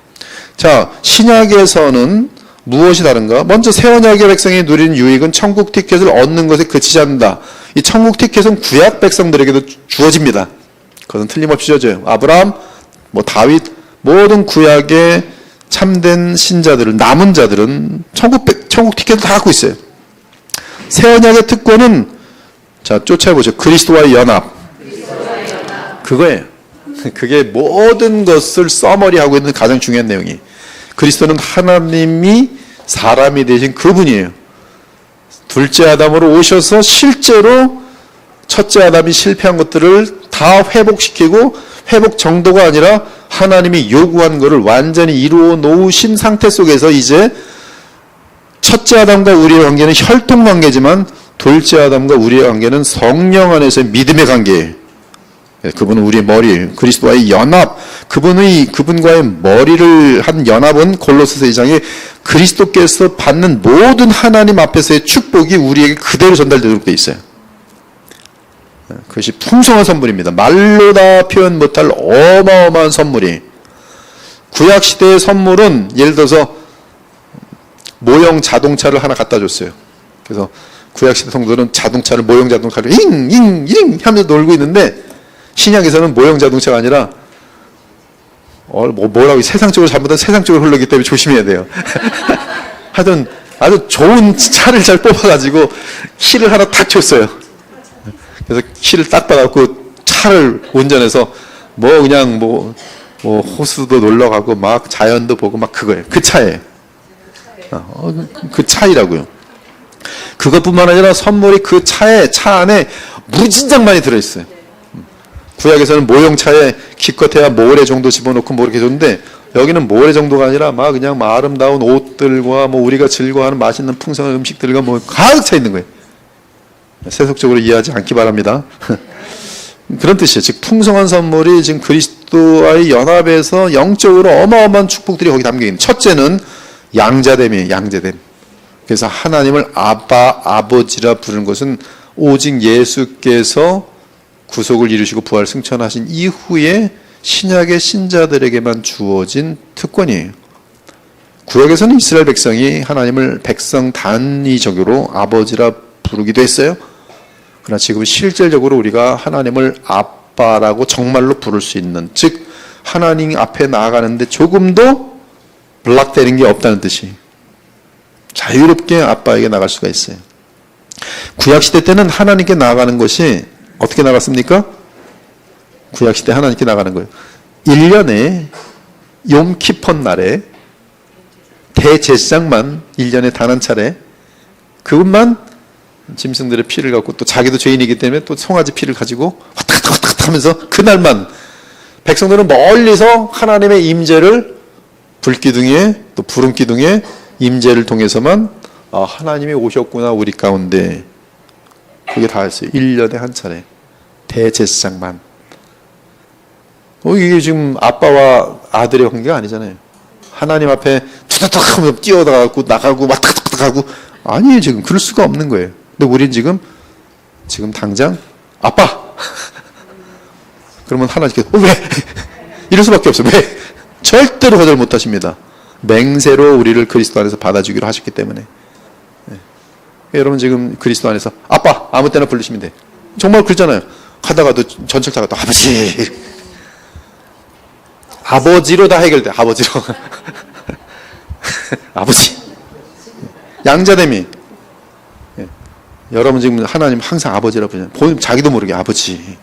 S1: 자, 신약에서는 무엇이 다른가? 먼저 새 언약의 백성이 누리는 유익은 천국 티켓을 얻는 것에 그치지 않는다. 이 천국 티켓은 구약 백성들에게도 주어집니다. 그것은 틀림없이 주어져요. 아브라함, 다윗, 모든 구약의 참된 신자들은, 남은 자들은 천국 티켓을 다 갖고 있어요. 새 언약의 특권은, 자, 쫓아보죠. 그리스도와의 연합. 그거예요. 그게 모든 것을 써머리하고 있는 가장 중요한 내용이에요. 그리스도는 하나님이 사람이 되신 그분이에요. 둘째 아담으로 오셔서 실제로 첫째 아담이 실패한 것들을 다 회복시키고, 회복 정도가 아니라 하나님이 요구한 것을 완전히 이루어 놓으신 상태 속에서 이제 첫째 아담과 우리의 관계는 혈통 관계지만 둘째 아담과 우리의 관계는 성령 안에서의 믿음의 관계예요. 그분은 우리의 머리예요. 그리스도와의 연합, 그분과의 머리를 한 연합은 골로새서 2장에 그리스도께서 받는 모든 하나님 앞에서의 축복이 우리에게 그대로 전달되도록 되어 있어요. 그것이 풍성한 선물입니다. 말로 다 표현 못할 어마어마한 선물이. 구약 시대의 선물은 예를 들어서 모형 자동차를 하나 갖다 줬어요. 그래서 구약 시대 성도들은 자동차를 모형 자동차를 잉잉잉 하면서 놀고 있는데, 신약에서는 모형 자동차가 아니라 뭐라고 세상적으로 잘못하면 세상적으로 흘러기 때문에 조심해야 돼요. 하여튼 아주 좋은 차를 잘 뽑아가지고 키를 하나 딱 줬어요. 그래서 키를 딱 받아갖고 차를 운전해서 그냥 호수도 놀러 가고 막 자연도 보고 막 그거예요. 그 차예요. 그 차이라고요. 그것뿐만 아니라 선물이 차 안에 무진장 많이 들어있어요. 구약에서는 모형차에 기껏해야 모래 정도 집어넣고 이렇게 줬는데, 여기는 모래 정도가 아니라 그냥 아름다운 옷들과 우리가 즐거워하는 맛있는 풍성한 음식들과 가득 차 있는 거예요. 세속적으로 이해하지 않기 바랍니다. 그런 뜻이에요. 즉 풍성한 선물이 지금 그리스도와의 연합에서 영적으로 어마어마한 축복들이 거기 담겨 있는. 첫째는 양자됨이에요. 양자됨. 그래서 하나님을 아버지라 부르는 것은 오직 예수께서 구속을 이루시고 부활 승천하신 이후에 신약의 신자들에게만 주어진 특권이에요. 구약에서는 이스라엘 백성이 하나님을 백성 단위적으로 아버지라 부르기도 했어요. 그러나 지금 실질적으로 우리가 하나님을 아빠라고 정말로 부를 수 있는, 즉 하나님 앞에 나아가는데 조금도 블락되는 게 없다는 뜻이, 자유롭게 아빠에게 나갈 수가 있어요. 구약시대 때는 하나님께 나아가는 것이 어떻게 나갔습니까? 구약시대 하나님께 나가는 거예요. 1년에 욤키퍼 날에 대제사장만 1년에 단 한 차례, 그것만 짐승들의 피를 갖고, 또 자기도 죄인이기 때문에 또 송아지 피를 가지고 왔다 하면서 그날만 백성들은 멀리서 하나님의 임재를 불기둥에 또 부름기둥에 임재를 통해서만 하나님이 오셨구나 우리 가운데, 그게 다였어요. 1년에 한 차례 대제사장만. 이게 지금 아빠와 아들의 관계가 아니잖아요. 하나님 앞에 투닥투닥 하면서 뛰어나가고 나가고 막 탁탁탁 하고 아니에요. 지금 그럴 수가 없는 거예요. 근데 우린 지금 당장 아빠 그러면 하나님께서 왜? 이럴 수밖에 없어요. 왜? 절대로 거절 못하십니다. 맹세로 우리를 그리스도 안에서 받아주기로 하셨기 때문에. 네. 여러분 지금 그리스도 안에서 아빠 아무 때나 부르시면 돼. 정말 그러잖아요. 가다가도 전철 타고 아버지 아버지로 다 해결돼. 아버지로 아버지 양자대미. 네. 여러분 지금 하나님 항상 아버지라 부르잖아요. 본인 자기도 모르게 아버지.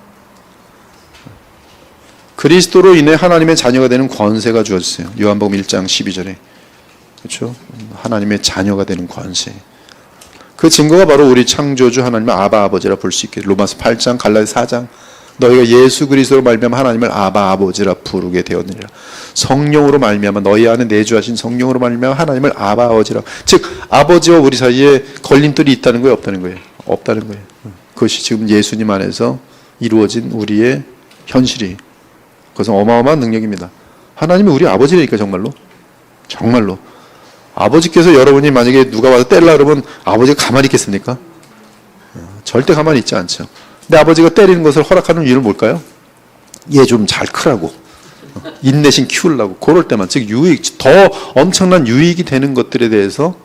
S1: 그리스도로 인해 하나님의 자녀가 되는 권세가 주어졌어요. 요한복음 1장 12절에. 그렇죠? 하나님의 자녀가 되는 권세. 그 증거가 바로 우리 창조주 하나님의 아바 아버지라 볼 수 있게. 로마서 8장, 갈라디아 4장. 너희가 예수 그리스도로 말미암아 하나님을 아바 아버지라 부르게 되었느니라. 성령으로 말미암아 너희 안에 내주하신 성령으로 말미암아 하나님을 아바 아버지라. 즉 아버지와 우리 사이에 걸림돌이 있다는 거예요, 없다는 거예요? 없다는 거예요. 그것이 지금 예수님 안에서 이루어진 우리의 현실이. 그것은 어마어마한 능력입니다. 하나님이 우리 아버지라니까 정말로. 정말로. 아버지께서 여러분이 만약에 누가 와서 때리려고 그러면 아버지가 가만히 있겠습니까? 절대 가만히 있지 않죠. 근데 아버지가 때리는 것을 허락하는 이유는 뭘까요? 얘 좀 잘 크라고. 인내심 키우려고. 그럴 때만. 즉 유익, 더 엄청난 유익이 되는 것들에 대해서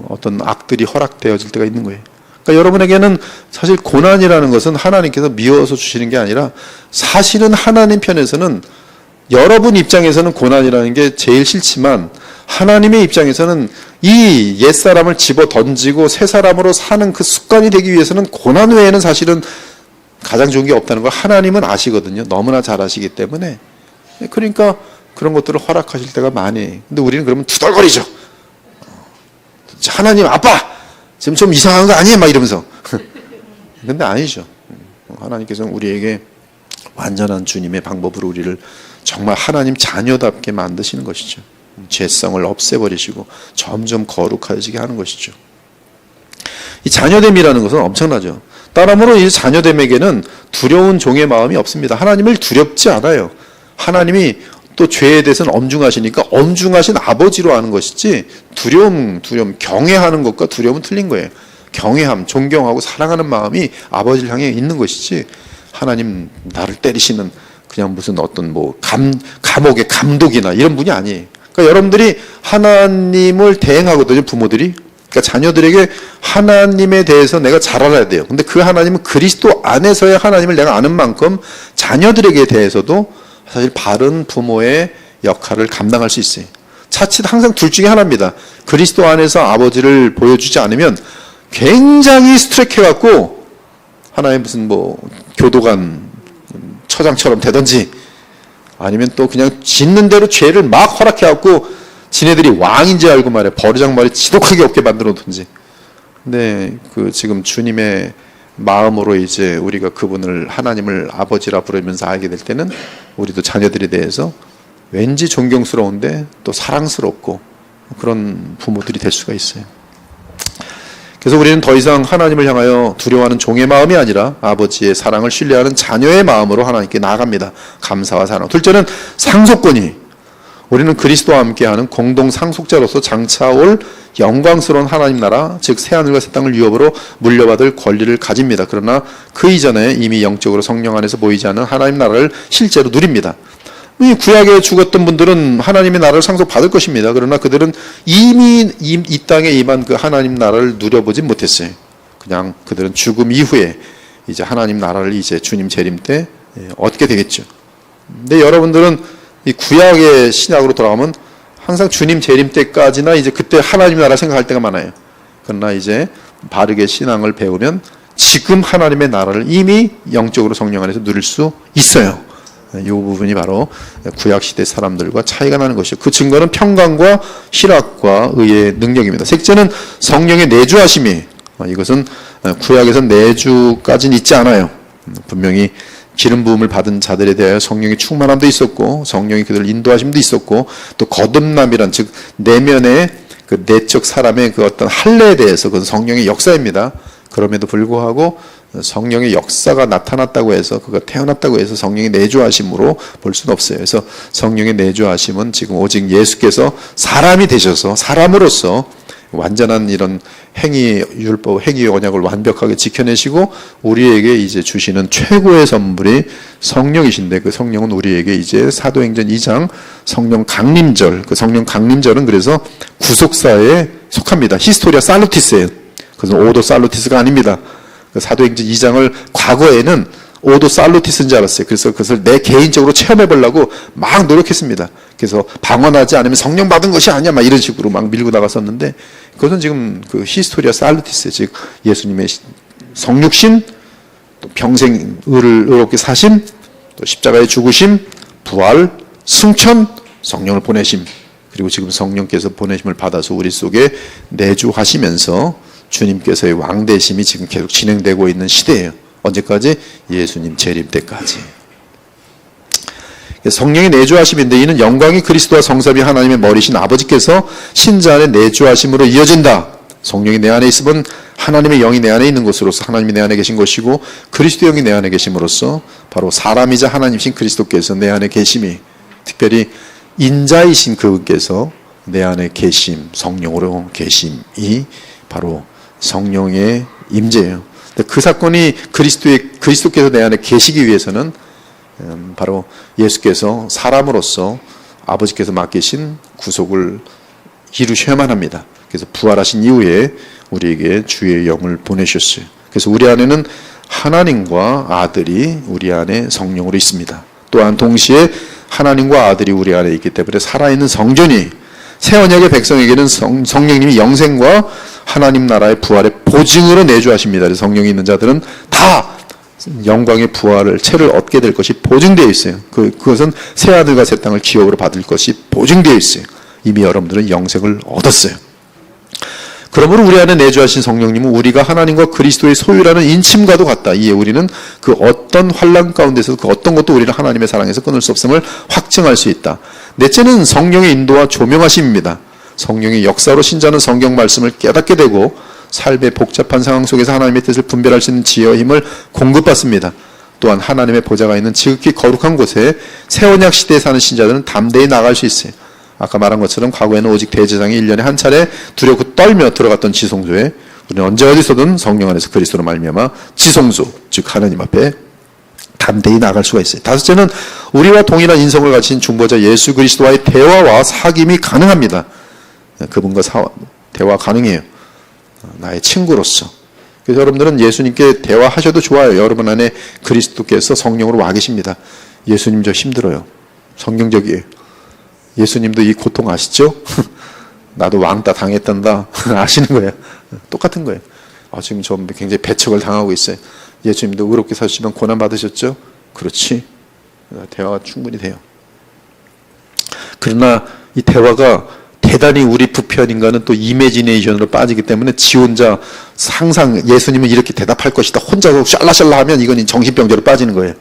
S1: 어떤 악들이 허락되어질 때가 있는 거예요. 그러니까 여러분에게는 사실 고난이라는 것은 하나님께서 미워서 주시는 게 아니라 사실은 하나님 편에서는 여러분 입장에서는 고난이라는 게 제일 싫지만 하나님의 입장에서는 이 옛사람을 집어 던지고 새 사람으로 사는 그 습관이 되기 위해서는 고난 외에는 사실은 가장 좋은 게 없다는 걸 하나님은 아시거든요. 너무나 잘 아시기 때문에. 그러니까 그런 것들을 허락하실 때가 많이. 근데 우리는 그러면 투덜거리죠. 하나님 아빠! 지금 좀 이상한 거 아니에요? 막 이러면서. 근데 아니죠. 하나님께서는 우리에게 완전한 주님의 방법으로 우리를 정말 하나님 자녀답게 만드시는 것이죠. 죄성을 없애버리시고 점점 거룩해지게 하는 것이죠. 이 자녀됨이라는 것은 엄청나죠. 따라므로 이 자녀됨에게는 두려운 종의 마음이 없습니다. 하나님을 두렵지 않아요. 하나님이 또 죄에 대해서는 엄중하시니까 엄중하신 아버지로 하는 것이지 두려움, 경외하는 것과 두려움은 틀린 거예요. 경외함, 존경하고 사랑하는 마음이 아버지를 향해 있는 것이지 하나님 나를 때리시는 그냥 무슨 어떤 감옥의 감독이나 이런 분이 아니에요. 그러니까 여러분들이 하나님을 대행하거든요, 부모들이. 그러니까 자녀들에게 하나님에 대해서 내가 잘 알아야 돼요. 근데 그 하나님은 그리스도 안에서의 하나님을 내가 아는 만큼 자녀들에게 대해서도 사실 바른 부모의 역할을 감당할 수 있어요. 자칫 항상 둘 중에 하나입니다. 그리스도 안에서 아버지를 보여주지 않으면 굉장히 스트렉해갖고 하나의 무슨 교도관 처장처럼 되든지 아니면 또 그냥 짓는 대로 죄를 막 허락해갖고 지네들이 왕인지 알고 말해 버르장머리 지독하게 없게 만들어 놓든지. 근데 지금 주님의 마음으로 이제 우리가 그분을 하나님을 아버지라 부르면서 알게 될 때는 우리도 자녀들에 대해서 왠지 존경스러운데 또 사랑스럽고 그런 부모들이 될 수가 있어요. 그래서 우리는 더 이상 하나님을 향하여 두려워하는 종의 마음이 아니라 아버지의 사랑을 신뢰하는 자녀의 마음으로 하나님께 나아갑니다. 감사와 사랑. 둘째는 상속권이. 우리는 그리스도와 함께하는 공동 상속자로서 장차 올 영광스러운 하나님 나라, 즉 새하늘과 새 땅을 유업으로 물려받을 권리를 가집니다. 그러나 그 이전에 이미 영적으로 성령 안에서 보이지 않는 하나님 나라를 실제로 누립니다. 이 구약에 죽었던 분들은 하나님의 나라를 상속받을 것입니다. 그러나 그들은 이미 이 땅에 임한 그 하나님 나라를 누려보진 못했어요. 그냥 그들은 죽음 이후에 이제 하나님 나라를 이제 주님 재림 때 얻게 되겠죠. 근데 여러분들은 이 구약의 신약으로 돌아가면 항상 주님 재림 때까지나 이제 그때 하나님 나라 생각할 때가 많아요. 그러나 이제 바르게 신앙을 배우면 지금 하나님의 나라를 이미 영적으로 성령 안에서 누릴 수 있어요. 이 부분이 바로 구약시대 사람들과 차이가 나는 것이죠. 그 증거는 평강과 희락과 의의 능력입니다. 셋째는 성령의 내주하심이. 이것은 구약에서는 내주까지는 있지 않아요. 분명히 기름 부음을 받은 자들에 대하여 성령의 충만함도 있었고 성령이 그들을 인도하심도 있었고 또 거듭남이란 즉 내면의 그 내적 사람의 그 어떤 할례에 대해서 그건 성령의 역사입니다. 그럼에도 불구하고 성령의 역사가 나타났다고 해서 그가 태어났다고 해서 성령의 내주하심으로 볼 수는 없어요. 그래서 성령의 내주하심은 지금 오직 예수께서 사람이 되셔서 사람으로서 완전한 이런 행위 율법, 행위 언약을 완벽하게 지켜내시고 우리에게 이제 주시는 최고의 선물이 성령이신데 그 성령은 우리에게 이제 사도행전 2장 성령 강림절, 그 성령 강림절은 그래서 구속사에 속합니다. 히스토리아 살루티스예요. 그것은 오도 살루티스가 아닙니다. 그 사도행전 2장을 과거에는 오도 살루티스인 줄 알았어요. 그래서 그것을 내 개인적으로 체험해 보려고 막 노력했습니다. 그래서 방언하지 않으면 성령 받은 것이 아니야 막 이런 식으로 막 밀고 나갔었는데 그것은 지금 그 히스토리아 살루티스, 즉 예수님의 성육신, 또 평생 의롭게 사심, 또 십자가의 죽으심, 부활, 승천, 성령을 보내심, 그리고 지금 성령께서 보내심을 받아서 우리 속에 내주하시면서 주님께서의 왕되심이 지금 계속 진행되고 있는 시대예요. 언제까지? 예수님 재림 때까지. 성령의 내주하심인데 이는 영광이 그리스도와 성삼위 하나님의 머리신 아버지께서 신자 안에 내주하심으로 이어진다. 성령이 내 안에 있으면 하나님의 영이 내 안에 있는 것으로서 하나님이 내 안에 계신 것이고 그리스도 영이 내 안에 계심으로써 바로 사람이자 하나님이신 그리스도께서 내 안에 계심이, 특별히 인자이신 그분께서 내 안에 계심, 성령으로 계심이 바로 성령의 임재예요. 그 사건이 그리스도께서 내 안에 계시기 위해서는 바로 예수께서 사람으로서 아버지께서 맡기신 구속을 이루셔야만 합니다. 그래서 부활하신 이후에 우리에게 주의 영을 보내셨어요. 그래서 우리 안에는 하나님과 아들이 우리 안에 성령으로 있습니다. 또한 동시에 하나님과 아들이 우리 안에 있기 때문에 살아있는 성전이, 새 언약의 백성에게는 성령님이 영생과 하나님 나라의 부활의 보증으로 내주하십니다. 그래서 성령이 있는 자들은 다 영광의 부활을, 채를 얻게 될 것이 보증되어 있어요. 그것은 새 하늘과 새 땅을 기업으로 받을 것이 보증되어 있어요. 이미 여러분들은 영생을 얻었어요. 그러므로 우리 안에 내주하신 성령님은 우리가 하나님과 그리스도의 소유라는 인침과도 같다. 이에 우리는 그 어떤 환난 가운데서 그 어떤 것도 우리를 하나님의 사랑에서 끊을 수 없음을 확증할 수 있다. 넷째는 성령의 인도와 조명하심입니다. 성령의 역사로 신자는 성경 말씀을 깨닫게 되고 삶의 복잡한 상황 속에서 하나님의 뜻을 분별할 수 있는 지혜와 힘을 공급받습니다. 또한 하나님의 보좌가 있는 지극히 거룩한 곳에 새 언약 시대에 사는 신자들은 담대히 나갈 수 있어요. 아까 말한 것처럼 과거에는 오직 대제사장이 1년에 한 차례 두렵고 떨며 들어갔던 지성소에 우리는 언제 어디서든 성령 안에서 그리스도로 말미암아 지성소, 즉 하나님 앞에 담대히 나갈 수가 있어요. 다섯째는 우리와 동일한 인성을 가진 중보자 예수 그리스도와의 대화와 사귐이 가능합니다. 그분과 대화 가능해요. 나의 친구로서. 그래서 여러분들은 예수님께 대화하셔도 좋아요. 여러분 안에 그리스도께서 성령으로 와 계십니다. 예수님 저 힘들어요. 성경적이에요. 예수님도 이 고통 아시죠? 나도 왕따 당했단다. 아시는 거예요. 똑같은 거예요. 지금 저 굉장히 배척을 당하고 있어요. 예수님도 의롭게 사시면 고난 받으셨죠? 그렇지. 대화가 충분히 돼요. 그러나 이 대화가 대단히 우리 부패한 인간은 또 이매지네이션으로 빠지기 때문에 지 혼자 항상 예수님은 이렇게 대답할 것이다. 혼자서 샬라샬라 하면 이건 정신병자로 빠지는 거예요.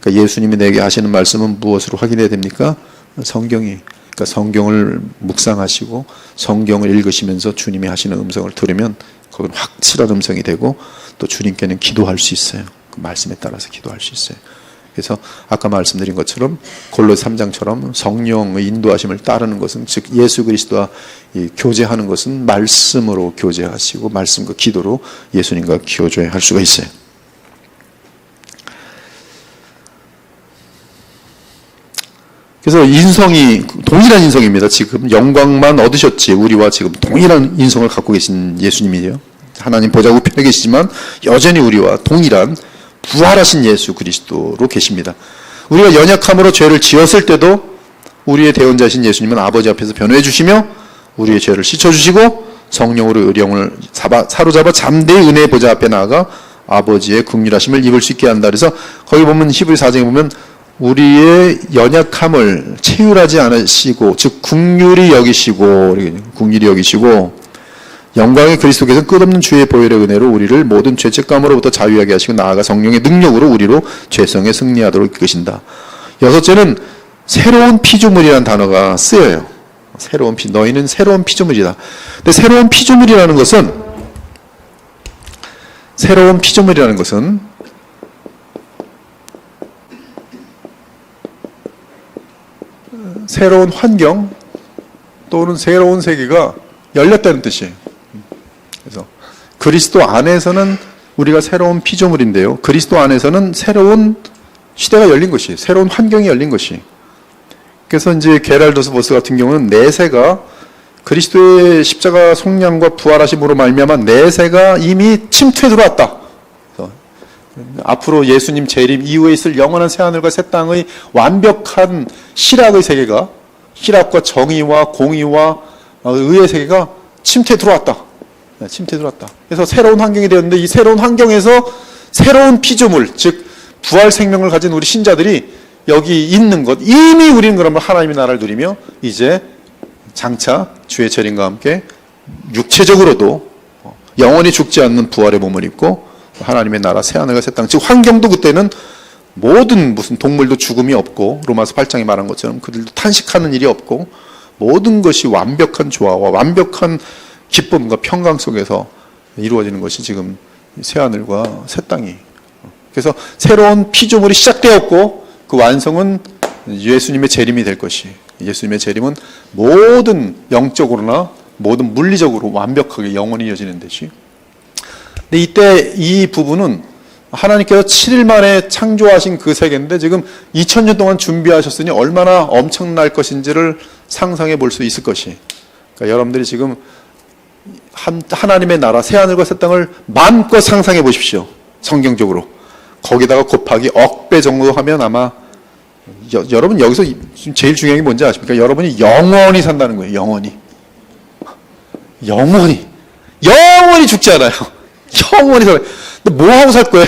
S1: 그러니까 예수님이 내게 하시는 말씀은 무엇으로 확인해야 됩니까? 성경이. 그러니까 성경을 묵상하시고 성경을 읽으시면서 주님이 하시는 음성을 들으면 그건 확실한 음성이 되고 또 주님께는 기도할 수 있어요. 그 말씀에 따라서 기도할 수 있어요. 그래서 아까 말씀드린 것처럼 골로새 3장처럼 성령의 인도하심을 따르는 것은, 즉 예수 그리스도와 교제하는 것은 말씀으로 교제하시고 말씀과 기도로 예수님과 교제할 수가 있어요. 그래서 인성이 동일한 인성입니다. 지금 영광만 얻으셨지 우리와 지금 동일한 인성을 갖고 계신 예수님이에요. 하나님 보좌 우편에 계시지만 여전히 우리와 동일한 부활하신 예수 그리스도로 계십니다. 우리가 연약함으로 죄를 지었을 때도 우리의 대언자신 예수님은 아버지 앞에서 변호해 주시며 우리의 죄를 씻어주시고 성령으로 의령을 사로잡아 잠대히 은혜의 보좌 앞에 나아가 아버지의 긍휼하심을 입을 수 있게 한다. 그래서 거기 보면 히브리 4장에 보면 우리의 연약함을 체휼하지 않으시고, 즉 긍휼히 여기시고 영광의 그리스도께서 끝없는 주의 보혈의 은혜로 우리를 모든 죄책감으로부터 자유하게 하시고 나아가 성령의 능력으로 우리로 죄성에 승리하도록 이끄신다. 여섯째는 새로운 피조물이라는 단어가 쓰여요. 너희는 새로운 피조물이다. 근데 새로운 피조물이라는 것은 새로운 피조물이라는 것은 새로운 환경 또는 새로운 세계가 열렸다는 뜻이에요. 그래서 그리스도 안에서는 우리가 새로운 피조물인데요. 그리스도 안에서는 새로운 시대가 열린 것이, 새로운 환경이 열린 것이. 그래서 이제 게랄도스 보스 같은 경우는 내세가 그리스도의 십자가 속량과 부활하심으로 말미암아 내세가 이미 침투에 들어왔다. 그래서 앞으로 예수님 재림 이후에 있을 영원한 새하늘과 새 땅의 완벽한 실학의 세계가, 실학과 정의와 공의와 의의 세계가 침투에 들어왔다. 침투에 들어왔다. 그래서 새로운 환경이 되었는데 이 새로운 환경에서 새로운 피조물, 즉 부활 생명을 가진 우리 신자들이 여기 있는 것, 이미 우리는 그러면 하나님의 나라를 누리며 이제 장차 주의 재림과 함께 육체적으로도 영원히 죽지 않는 부활의 몸을 입고 하나님의 나라 새하늘과 새 땅, 즉 환경도 그때는 모든 무슨 동물도 죽음이 없고 로마서 8장에 말한 것처럼 그들도 탄식하는 일이 없고 모든 것이 완벽한 조화와 완벽한 기쁨과 평강 속에서 이루어지는 것이 지금 새하늘과 새 땅이. 그래서 새로운 피조물이 시작되었고 그 완성은 예수님의 재림이 될 것이. 예수님의 재림은 모든 영적으로나 모든 물리적으로 완벽하게 영원히 이어지는 것이. 근데 이때 이 부분은 하나님께서 7일 만에 창조하신 그 세계인데 지금 2000년 동안 준비하셨으니 얼마나 엄청날 것인지를 상상해 볼 수 있을 것이. 그러니까 여러분들이 지금 하나님의 나라 새하늘과 새 땅을 마음껏 상상해 보십시오. 성경적으로. 거기다가 곱하기 억배 정도 하면 아마 여러분 여기서 제일 중요한 게 뭔지 아십니까? 여러분이 영원히 산다는 거예요. 영원히 죽지 않아요. 영원히 살아요. 근데 뭐 하고 살 거예요?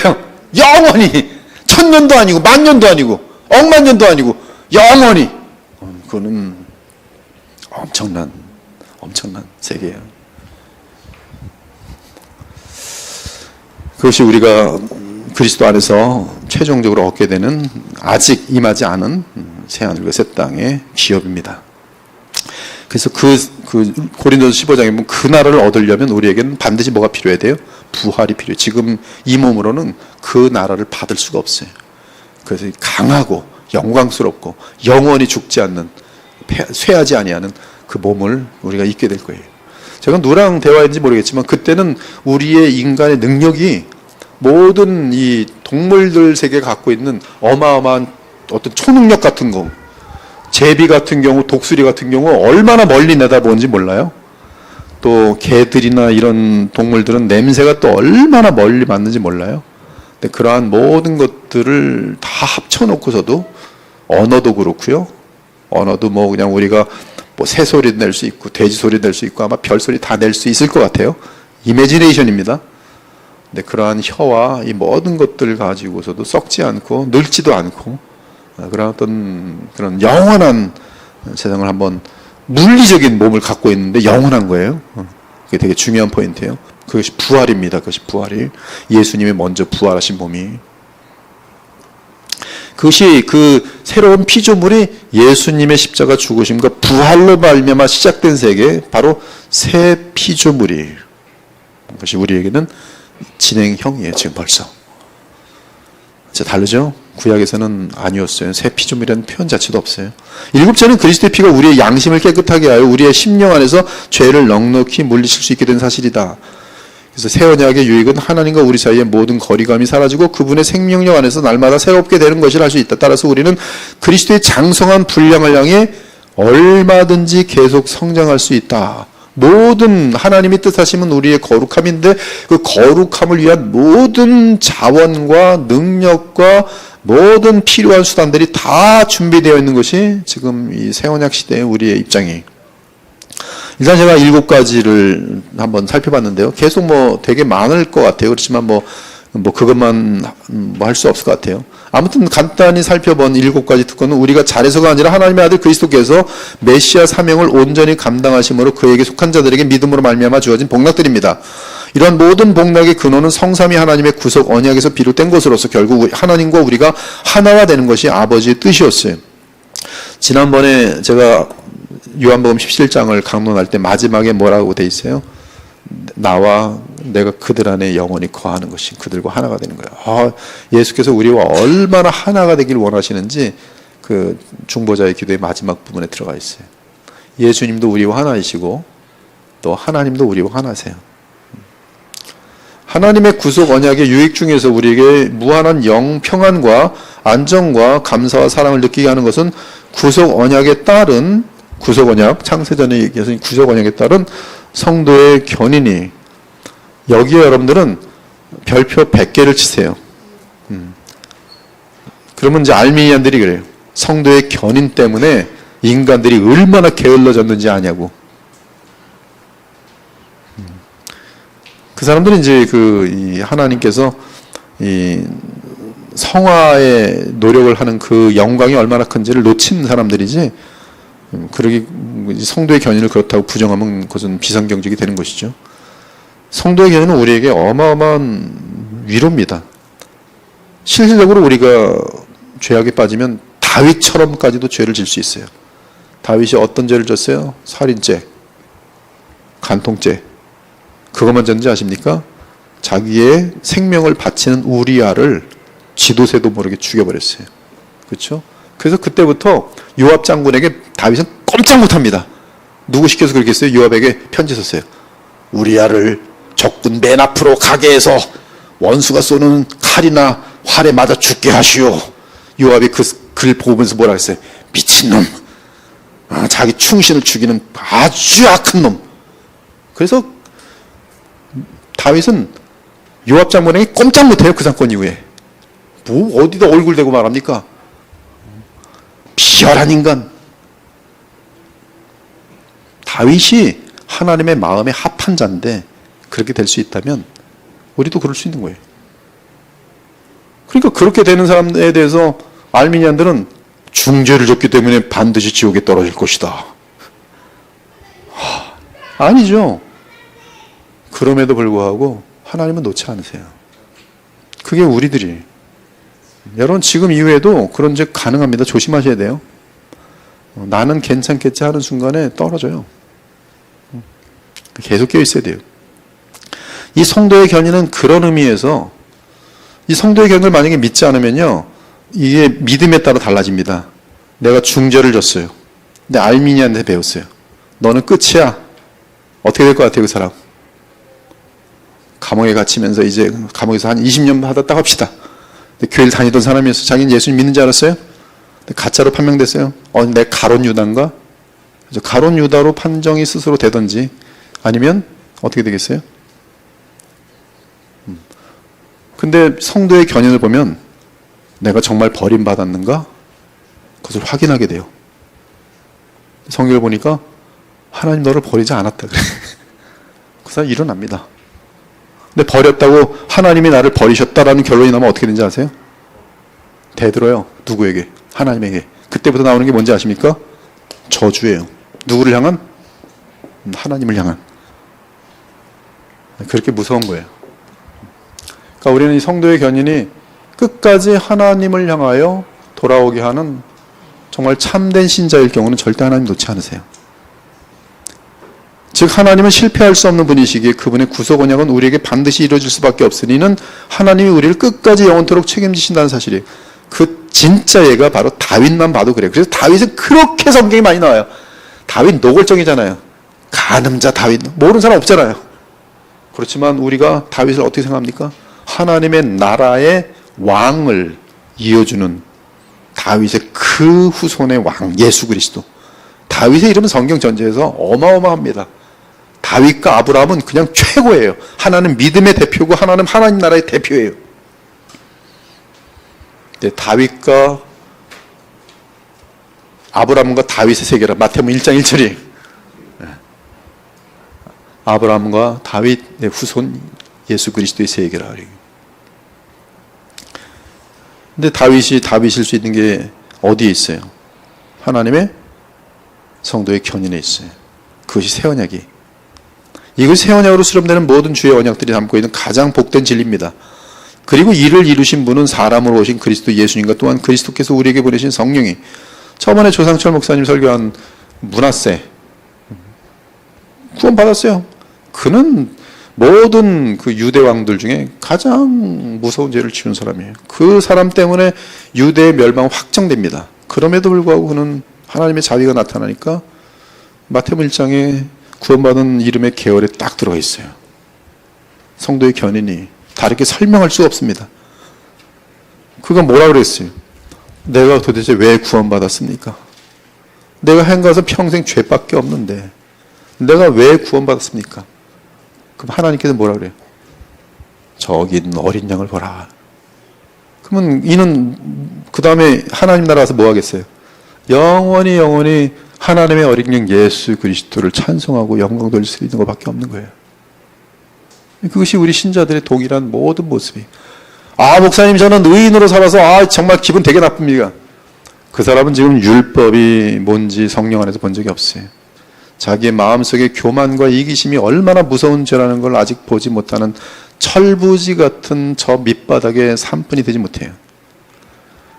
S1: 영원히 1000년도 아니고 10,000년도 아니고 10,000년도 아니고 영원히. 그거는 엄청난 세계예요. 그것이 우리가 그리스도 안에서 최종적으로 얻게 되는 아직 임하지 않은 새하늘과 새 땅의 기업입니다. 그래서 그 고린도서 15장에 보면 그 나라를 얻으려면 우리에게는 반드시 뭐가 필요해야 돼요? 부활이 필요해요. 지금 이 몸으로는 그 나라를 받을 수가 없어요. 그래서 강하고 영광스럽고 영원히 죽지 않는, 쇠하지 아니하는 그 몸을 우리가 입게 될 거예요. 제가 누구랑 대화했는지 모르겠지만 그때는 우리의 인간의 능력이 모든 이 동물들 세계가 갖고 있는 어마어마한 어떤 초능력 같은 거, 제비 같은 경우, 독수리 같은 경우 얼마나 멀리 내다보는지 몰라요. 또 개들이나 이런 동물들은 냄새가 또 얼마나 멀리 맡는지 몰라요. 근데 그러한 모든 것들을 다 합쳐놓고서도 언어도 그렇고요. 언어도 뭐 그냥 우리가 뭐 새 소리 낼 수 있고 돼지 소리 낼 수 있고 아마 별 소리 다 낼 수 있을 것 같아요. 이미지네이션입니다. 근데 그러한 혀와 이 모든 것들을 가지고서도 썩지 않고 늙지도 않고 그런 어떤 그런 영원한 세상을 한번 물리적인 몸을 갖고 있는데 영원한 거예요. 그게 되게 중요한 포인트예요. 그것이 부활입니다. 그것이 부활이 예수님이 먼저 부활하신 몸이. 그것이 그 새로운 피조물이 예수님의 십자가 죽으심과 부활로 말미암아 시작된 세계, 바로 새 피조물이. 그것이 우리에게는 진행형이에요. 지금 벌써. 진짜 다르죠? 구약에서는 아니었어요. 새 피조물이라는 표현 자체도 없어요. 7절은 그리스도의 피가 우리의 양심을 깨끗하게 하여 우리의 심령 안에서 죄를 넉넉히 물리칠 수 있게 된 사실이다. 그래서 새 언약의 유익은 하나님과 우리 사이의 모든 거리감이 사라지고 그분의 생명력 안에서 날마다 새롭게 되는 것이라 할 수 있다. 따라서 우리는 그리스도의 장성한 분량을 향해 얼마든지 계속 성장할 수 있다. 모든 하나님이 뜻하시면 우리의 거룩함인데 그 거룩함을 위한 모든 자원과 능력과 모든 필요한 수단들이 다 준비되어 있는 것이 지금 이 새 언약 시대의 우리의 입장이에요. 일단 제가 7가지를 한번 살펴봤는데요. 계속 뭐 되게 많을 것 같아요. 그렇지만 뭐 그것만 할 수 없을 것 같아요. 아무튼 간단히 살펴본 7가지 특권은 우리가 잘해서가 아니라 하나님의 아들 그리스도께서 메시아 사명을 온전히 감당하심으로 그에게 속한 자들에게 믿음으로 말미암아 주어진 복락들입니다. 이러한 모든 복락의 근원은 성삼위 하나님의 구속 언약에서 비롯된 것으로서 결국 하나님과 우리가 하나가 되는 것이 아버지의 뜻이었어요. 지난번에 제가 요한복음 17장을 강론할 때 마지막에 뭐라고 돼 있어요? 나와 내가 그들 안에 영원히 거하는 것이 그들과 하나가 되는 거예요. 예수께서 우리와 얼마나 하나가 되길 원하시는지 그 중보자의 기도의 마지막 부분에 들어가 있어요. 예수님도 우리와 하나이시고 또 하나님도 우리와 하나세요. 하나님의 구속 언약의 유익 중에서 우리에게 무한한 영 평안과 안정과 감사와 사랑을 느끼게 하는 것은 구속 언약에 따른 구속 언약, 창세전에 얘기해서 구속 언약에 따른 성도의 견인이, 여기에 여러분들은 별표 100개를 치세요. 그러면 이제 알미니안들이 그래요. 성도의 견인 때문에 인간들이 얼마나 게을러졌는지 아냐고. 그 사람들은 이제 이 하나님께서 이 성화에 노력을 하는 그 영광이 얼마나 큰지를 놓친 사람들이지, 그러기 성도의 견인을 그렇다고 부정하면 그것은 비상경직이 되는 것이죠. 성도의 견인은 우리에게 어마어마한 위로입니다. 실질적으로 우리가 죄악에 빠지면 다윗처럼까지도 죄를 질 수 있어요. 다윗이 어떤 죄를 졌어요? 살인죄, 간통죄. 그것만 졌는지 아십니까? 자기의 생명을 바치는 우리아를 지도새도 모르게 죽여버렸어요. 그렇죠? 그래서 그때부터 요압 장군에게 다윗은 꼼짝 못합니다. 누구 시켜서 그렇게 했어요? 요압에게 편지 썼어요. 우리아를 적군 맨 앞으로 가게 해서 원수가 쏘는 칼이나 활에 맞아 죽게 하시오. 요압이 그 글 보면서 뭐라 했어요? 미친놈, 자기 충신을 죽이는 아주 악한 놈. 그래서 다윗은 요압 장군에게 꼼짝 못해요. 그 사건 이후에. 뭐 어디다 얼굴 대고 말합니까? 비열한 인간. 다윗이 하나님의 마음에 합한 자인데 그렇게 될 수 있다면 우리도 그럴 수 있는 거예요. 그러니까 그렇게 되는 사람에 대해서 알미니안들은 중죄를 졌기 때문에 반드시 지옥에 떨어질 것이다. 아니죠. 그럼에도 불구하고 하나님은 놓지 않으세요. 그게 우리들이. 여러분 지금 이후에도 그런 죄 가능합니다. 조심하셔야 돼요. 나는 괜찮겠지 하는 순간에 떨어져요. 계속 깨어 있어야 돼요. 이 성도의 견인은 그런 의미에서, 이 성도의 견인을 만약에 믿지 않으면요, 이게 믿음에 따라 달라집니다. 내가 중죄를 졌어요. 근데 알미니안한테 배웠어요. 너는 끝이야. 어떻게 될 것 같아요, 그 사람? 감옥에 갇히면서 이제 감옥에서 한 20년 받았다 합시다. 교회를 다니던 사람이어서 자기는 예수님 믿는 줄 알았어요? 가짜로 판명됐어요. 내 가론 유다인가? 가론 유다로 판정이 스스로 되든지 아니면 어떻게 되겠어요? 근데 성도의 견인을 보면 내가 정말 버림받았는가? 그것을 확인하게 돼요. 성경을 보니까 하나님 너를 버리지 않았다 그래. 그 사람 일어납니다. 근데 버렸다고 하나님이 나를 버리셨다라는 결론이 나면 어떻게 되는지 아세요? 대들어요. 누구에게? 하나님에게. 그때부터 나오는 게 뭔지 아십니까? 저주예요. 누구를 향한? 하나님을 향한. 그렇게 무서운 거예요. 그러니까 우리는 이 성도의 견인이 끝까지 하나님을 향하여 돌아오게 하는 정말 참된 신자일 경우는 절대 하나님 놓지 않으세요. 즉 하나님은 실패할 수 없는 분이시기에 그분의 구속 언약은 우리에게 반드시 이루어질 수밖에 없으니는 하나님이 우리를 끝까지 영원토록 책임지신다는 사실이에요. 그 진짜 예가 바로 다윗만 봐도 그래요. 그래서 다윗은 그렇게 성경이 많이 나와요. 다윗 노골적이잖아요. 간음자 다윗, 모르는 사람 없잖아요. 그렇지만 우리가 다윗을 어떻게 생각합니까? 하나님의 나라의 왕을 이어주는 다윗의 그 후손의 왕 예수 그리스도. 다윗의 이름은 성경 전체에서 어마어마합니다. 다윗과 아브라함은 그냥 최고예요. 하나는 믿음의 대표고 하나는 하나님 나라의 대표예요. 다윗과 아브라함과 다윗의 세계라. 마태복음 1장 1절이 아브라함과 다윗의 후손 예수 그리스도의 세계라. 근데 다윗일 수 있는 게 어디에 있어요? 하나님의 성도의 견인에 있어요. 그것이 새 언약이. 이것이 새 언약으로 수렴되는 모든 주의 언약들이 담고 있는 가장 복된 진리입니다. 그리고 이를 이루신 분은 사람으로 오신 그리스도 예수님과 또한 그리스도께서 우리에게 보내신 성령이, 저번에 조상철 목사님 설교한 문하세 구원 받았어요. 그는 모든 그 유대 왕들 중에 가장 무서운 죄를 지은 사람이에요. 그 사람 때문에 유대의 멸망 확정됩니다. 그럼에도 불구하고 그는 하나님의 자비가 나타나니까 마태복음 1장에 구원받은 이름의 계열에 딱 들어가 있어요. 성도의 견인이 다르게 설명할 수가 없습니다. 그가 뭐라 그랬어요? 내가 도대체 왜 구원받았습니까? 내가 한 것은 평생 죄밖에 없는데 내가 왜 구원받았습니까? 그럼 하나님께서 뭐라 그래요? 저기 있는 어린 양을 보라. 그러면 이는 그 다음에 하나님 나라 와서 뭐 하겠어요? 영원히 하나님의 어린 양 예수 그리스도를 찬송하고 영광 돌릴 수 있는 것밖에 없는 거예요. 그것이 우리 신자들의 동일한 모든 모습이에요. 목사님 저는 의인으로 살아서 정말 기분 되게 나쁩니다. 그 사람은 지금 율법이 뭔지 성령 안에서 본 적이 없어요. 자기의 마음속에 교만과 이기심이 얼마나 무서운 죄라는 걸 아직 보지 못하는 철부지 같은 저 밑바닥에 3분이 되지 못해요.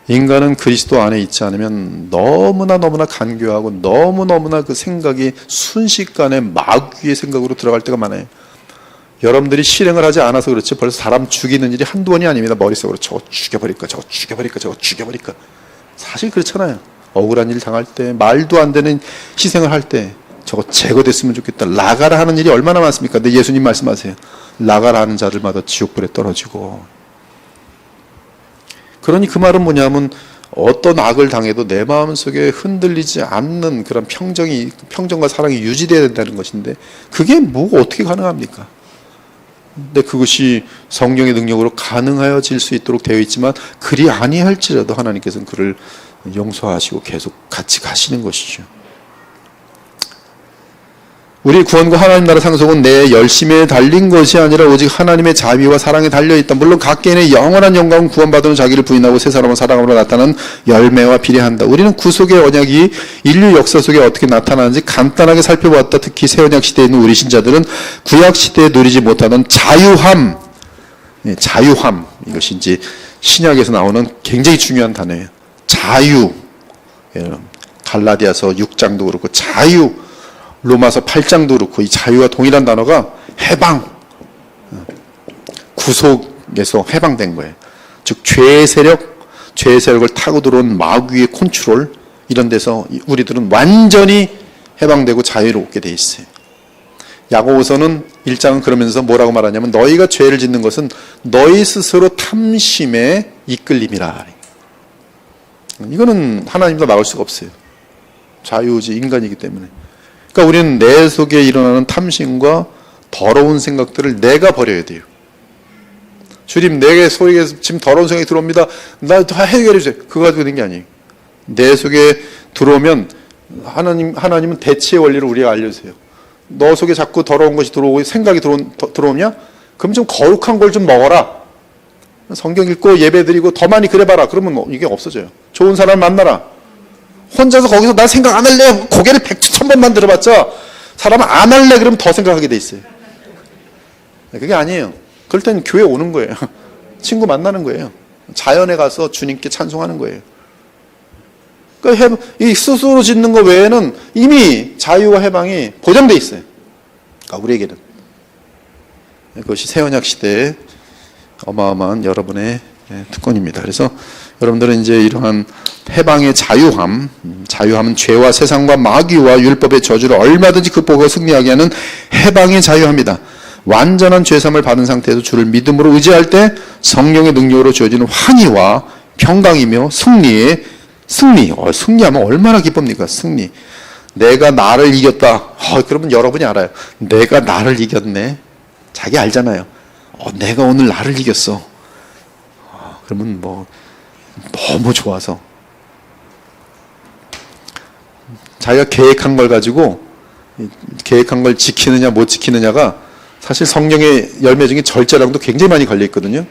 S1: 인간은 그리스도 안에 있지 않으면 너무나 간교하고 너무나 그 생각이 순식간에 마귀의 생각으로 들어갈 때가 많아요. 여러분들이 실행을 하지 않아서 그렇지 벌써 사람 죽이는 일이 한두 번이 아닙니다. 머릿속으로 저거 죽여버릴까 저거 죽여버릴까. 사실 그렇잖아요. 억울한 일 당할 때, 말도 안 되는 희생을 할 때 저거 제거됐으면 좋겠다. 나가라 하는 일이 얼마나 많습니까? 근데 예수님 말씀하세요. 나가라 하는 자들마다 지옥불에 떨어지고. 그러니 그 말은 뭐냐면 어떤 악을 당해도 내 마음속에 흔들리지 않는 그런 평정과 사랑이 유지되어야 된다는 것인데 그게 뭐가 어떻게 가능합니까? 근데 그것이 성령의 능력으로 가능하여질 수 있도록 되어 있지만 그리 아니할지라도 하나님께서는 그를 용서하시고 계속 같이 가시는 것이죠. 우리 구원과 하나님 나라 상속은 내 열심에 달린 것이 아니라 오직 하나님의 자비와 사랑에 달려있다. 물론 각 개인의 영원한 영광은 구원받은 자기를 부인하고 새 사람을 사랑함으로 나타나는 열매와 비례한다. 우리는 구속의 언약이 인류 역사 속에 어떻게 나타나는지 간단하게 살펴보았다. 특히 새 언약 시대에 있는 우리 신자들은 구약 시대에 누리지 못하던 자유함, 이것이 이제 신약에서 나오는 굉장히 중요한 단어예요. 자유, 갈라디아서 6장도 그렇고 자유, 로마서 8장도 그렇고 이 자유와 동일한 단어가 해방, 구속에서 해방된 거예요. 즉 죄의 세력을 타고 들어온 마귀의 컨트롤 이런 데서 우리들은 완전히 해방되고 자유롭게 돼 있어요. 야고보서는 1장은 그러면서 뭐라고 말하냐면 너희가 죄를 짓는 것은 너희 스스로 탐심에 이끌림이라. 이거는 하나님도 막을 수가 없어요. 자유지 인간이기 때문에. 그러니까 우리는 내 속에 일어나는 탐심과 더러운 생각들을 내가 버려야 돼요. 주님, 내 속에 지금 더러운 생각이 들어옵니다. 나 해결해 주세요. 그거 가지고 되는 게 아니에요. 내 속에 들어오면 하나님은 대치의 원리를 우리가 알려주세요. 너 속에 자꾸 더러운 것이 들어오고 생각이 들어오냐? 그럼 좀 거룩한 걸 좀 먹어라. 성경 읽고 예배 드리고 더 많이 그래봐라. 그러면 이게 없어져요. 좋은 사람 만나라. 혼자서 거기서 나 생각 안 할래. 고개를 100,000번만 들어봤자 사람은 안 할래 그러면 더 생각하게 돼 있어요. 그게 아니에요. 그럴 땐 교회 오는 거예요. 친구 만나는 거예요. 자연에 가서 주님께 찬송하는 거예요. 그러니까 이 스스로 짓는 것 외에는 이미 자유와 해방이 보장돼 있어요. 그러니까 우리에게는. 그것이 새 언약 시대의 어마어마한 여러분의 특권입니다. 그래서 여러분들은 이제 이러한 해방의 자유함은 죄와 세상과 마귀와 율법의 저주를 얼마든지 극복하고 승리하게 하는 해방의 자유함이다. 완전한 죄사함을 받은 상태에서 주를 믿음으로 의지할 때 성령의 능력으로 주어지는 환희와 평강이며 승리하면 얼마나 기쁩니까? 승리. 내가 나를 이겼다. 그러면 여러분이 알아요. 내가 나를 이겼네. 자기 알잖아요. 내가 오늘 나를 이겼어. 그러면 너무 좋아서 자기가 계획한 걸 가지고 계획한 걸 지키느냐 못 지키느냐가 사실 성령의 열매 중에 절제랑도 굉장히 많이 걸려 있거든요.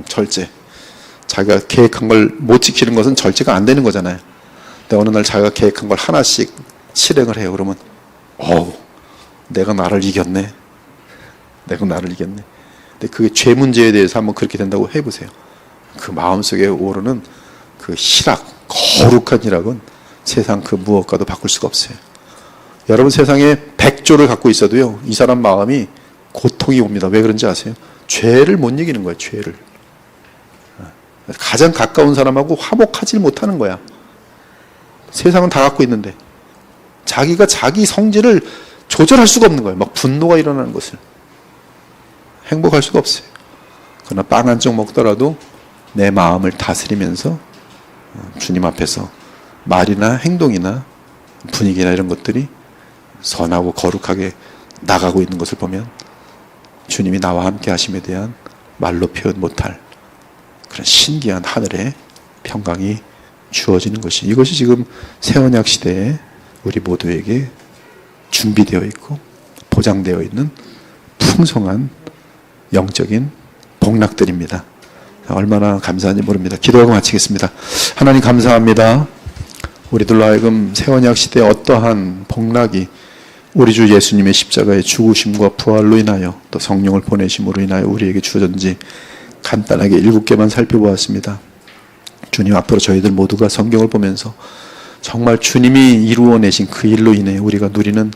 S1: 절제. 자기가 계획한 걸 못 지키는 것은 절제가 안 되는 거잖아요. 근데 어느 날 자기가 계획한 걸 하나씩 실행을 해요. 그러면 내가 나를 이겼네. 근데 그게 죄 문제에 대해서 한번 그렇게 된다고 해보세요. 그 마음속에 오르는 그 거룩한 희락은 세상 그 무엇과도 바꿀 수가 없어요. 여러분 세상에 100조를 갖고 있어도요, 이 사람 마음이 고통이 옵니다. 왜 그런지 아세요? 죄를 못 이기는 거예요. 죄를. 가장 가까운 사람하고 화목하지 못하는 거야. 세상은 다 갖고 있는데 자기가 자기 성질을 조절할 수가 없는 거예요. 막 분노가 일어나는 것을. 행복할 수가 없어요. 그러나 빵 한 쪽 먹더라도 내 마음을 다스리면서 주님 앞에서 말이나 행동이나 분위기나 이런 것들이 선하고 거룩하게 나가고 있는 것을 보면 주님이 나와 함께 하심에 대한 말로 표현 못할 그런 신기한 하늘의 평강이 주어지는 것이, 이것이 지금 새 언약 시대에 우리 모두에게 준비되어 있고 보장되어 있는 풍성한 영적인 복락들입니다. 얼마나 감사한지 모릅니다. 기도하고 마치겠습니다. 하나님 감사합니다. 우리들로 하여금 새 언약 시대에 어떠한 복락이 우리 주 예수님의 십자가의 죽으심과 부활로 인하여 또 성령을 보내심으로 인하여 우리에게 주어졌는지 간단하게 7개만 살펴보았습니다. 주님, 앞으로 저희들 모두가 성경을 보면서 정말 주님이 이루어내신 그 일로 인해 우리가 누리는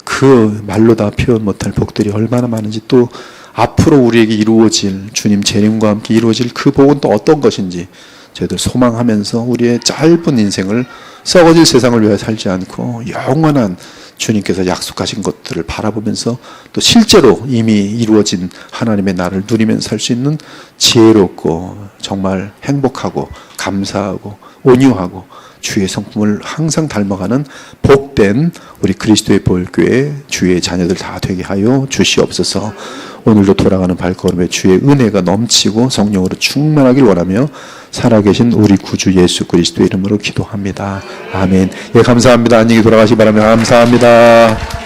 S1: 그 말로 다 표현 못할 복들이 얼마나 많은지, 또 앞으로 우리에게 이루어질 주님 재림과 함께 이루어질 그 복은 또 어떤 것인지 저희들 소망하면서 우리의 짧은 인생을 썩어질 세상을 위해 살지 않고 영원한 주님께서 약속하신 것들을 바라보면서 또 실제로 이미 이루어진 하나님의 나라를 누리면서 살 수 있는 지혜롭고 정말 행복하고 감사하고 온유하고 주의 성품을 항상 닮아가는 복된 우리 그리스도의 보혈교회 주의 자녀들 다 되게 하여 주시옵소서. 오늘도 돌아가는 발걸음에 주의 은혜가 넘치고 성령으로 충만하길 원하며 살아계신 우리 구주 예수 그리스도의 이름으로 기도합니다. 아멘. 예, 감사합니다. 안녕히 돌아가시기 바라며 감사합니다.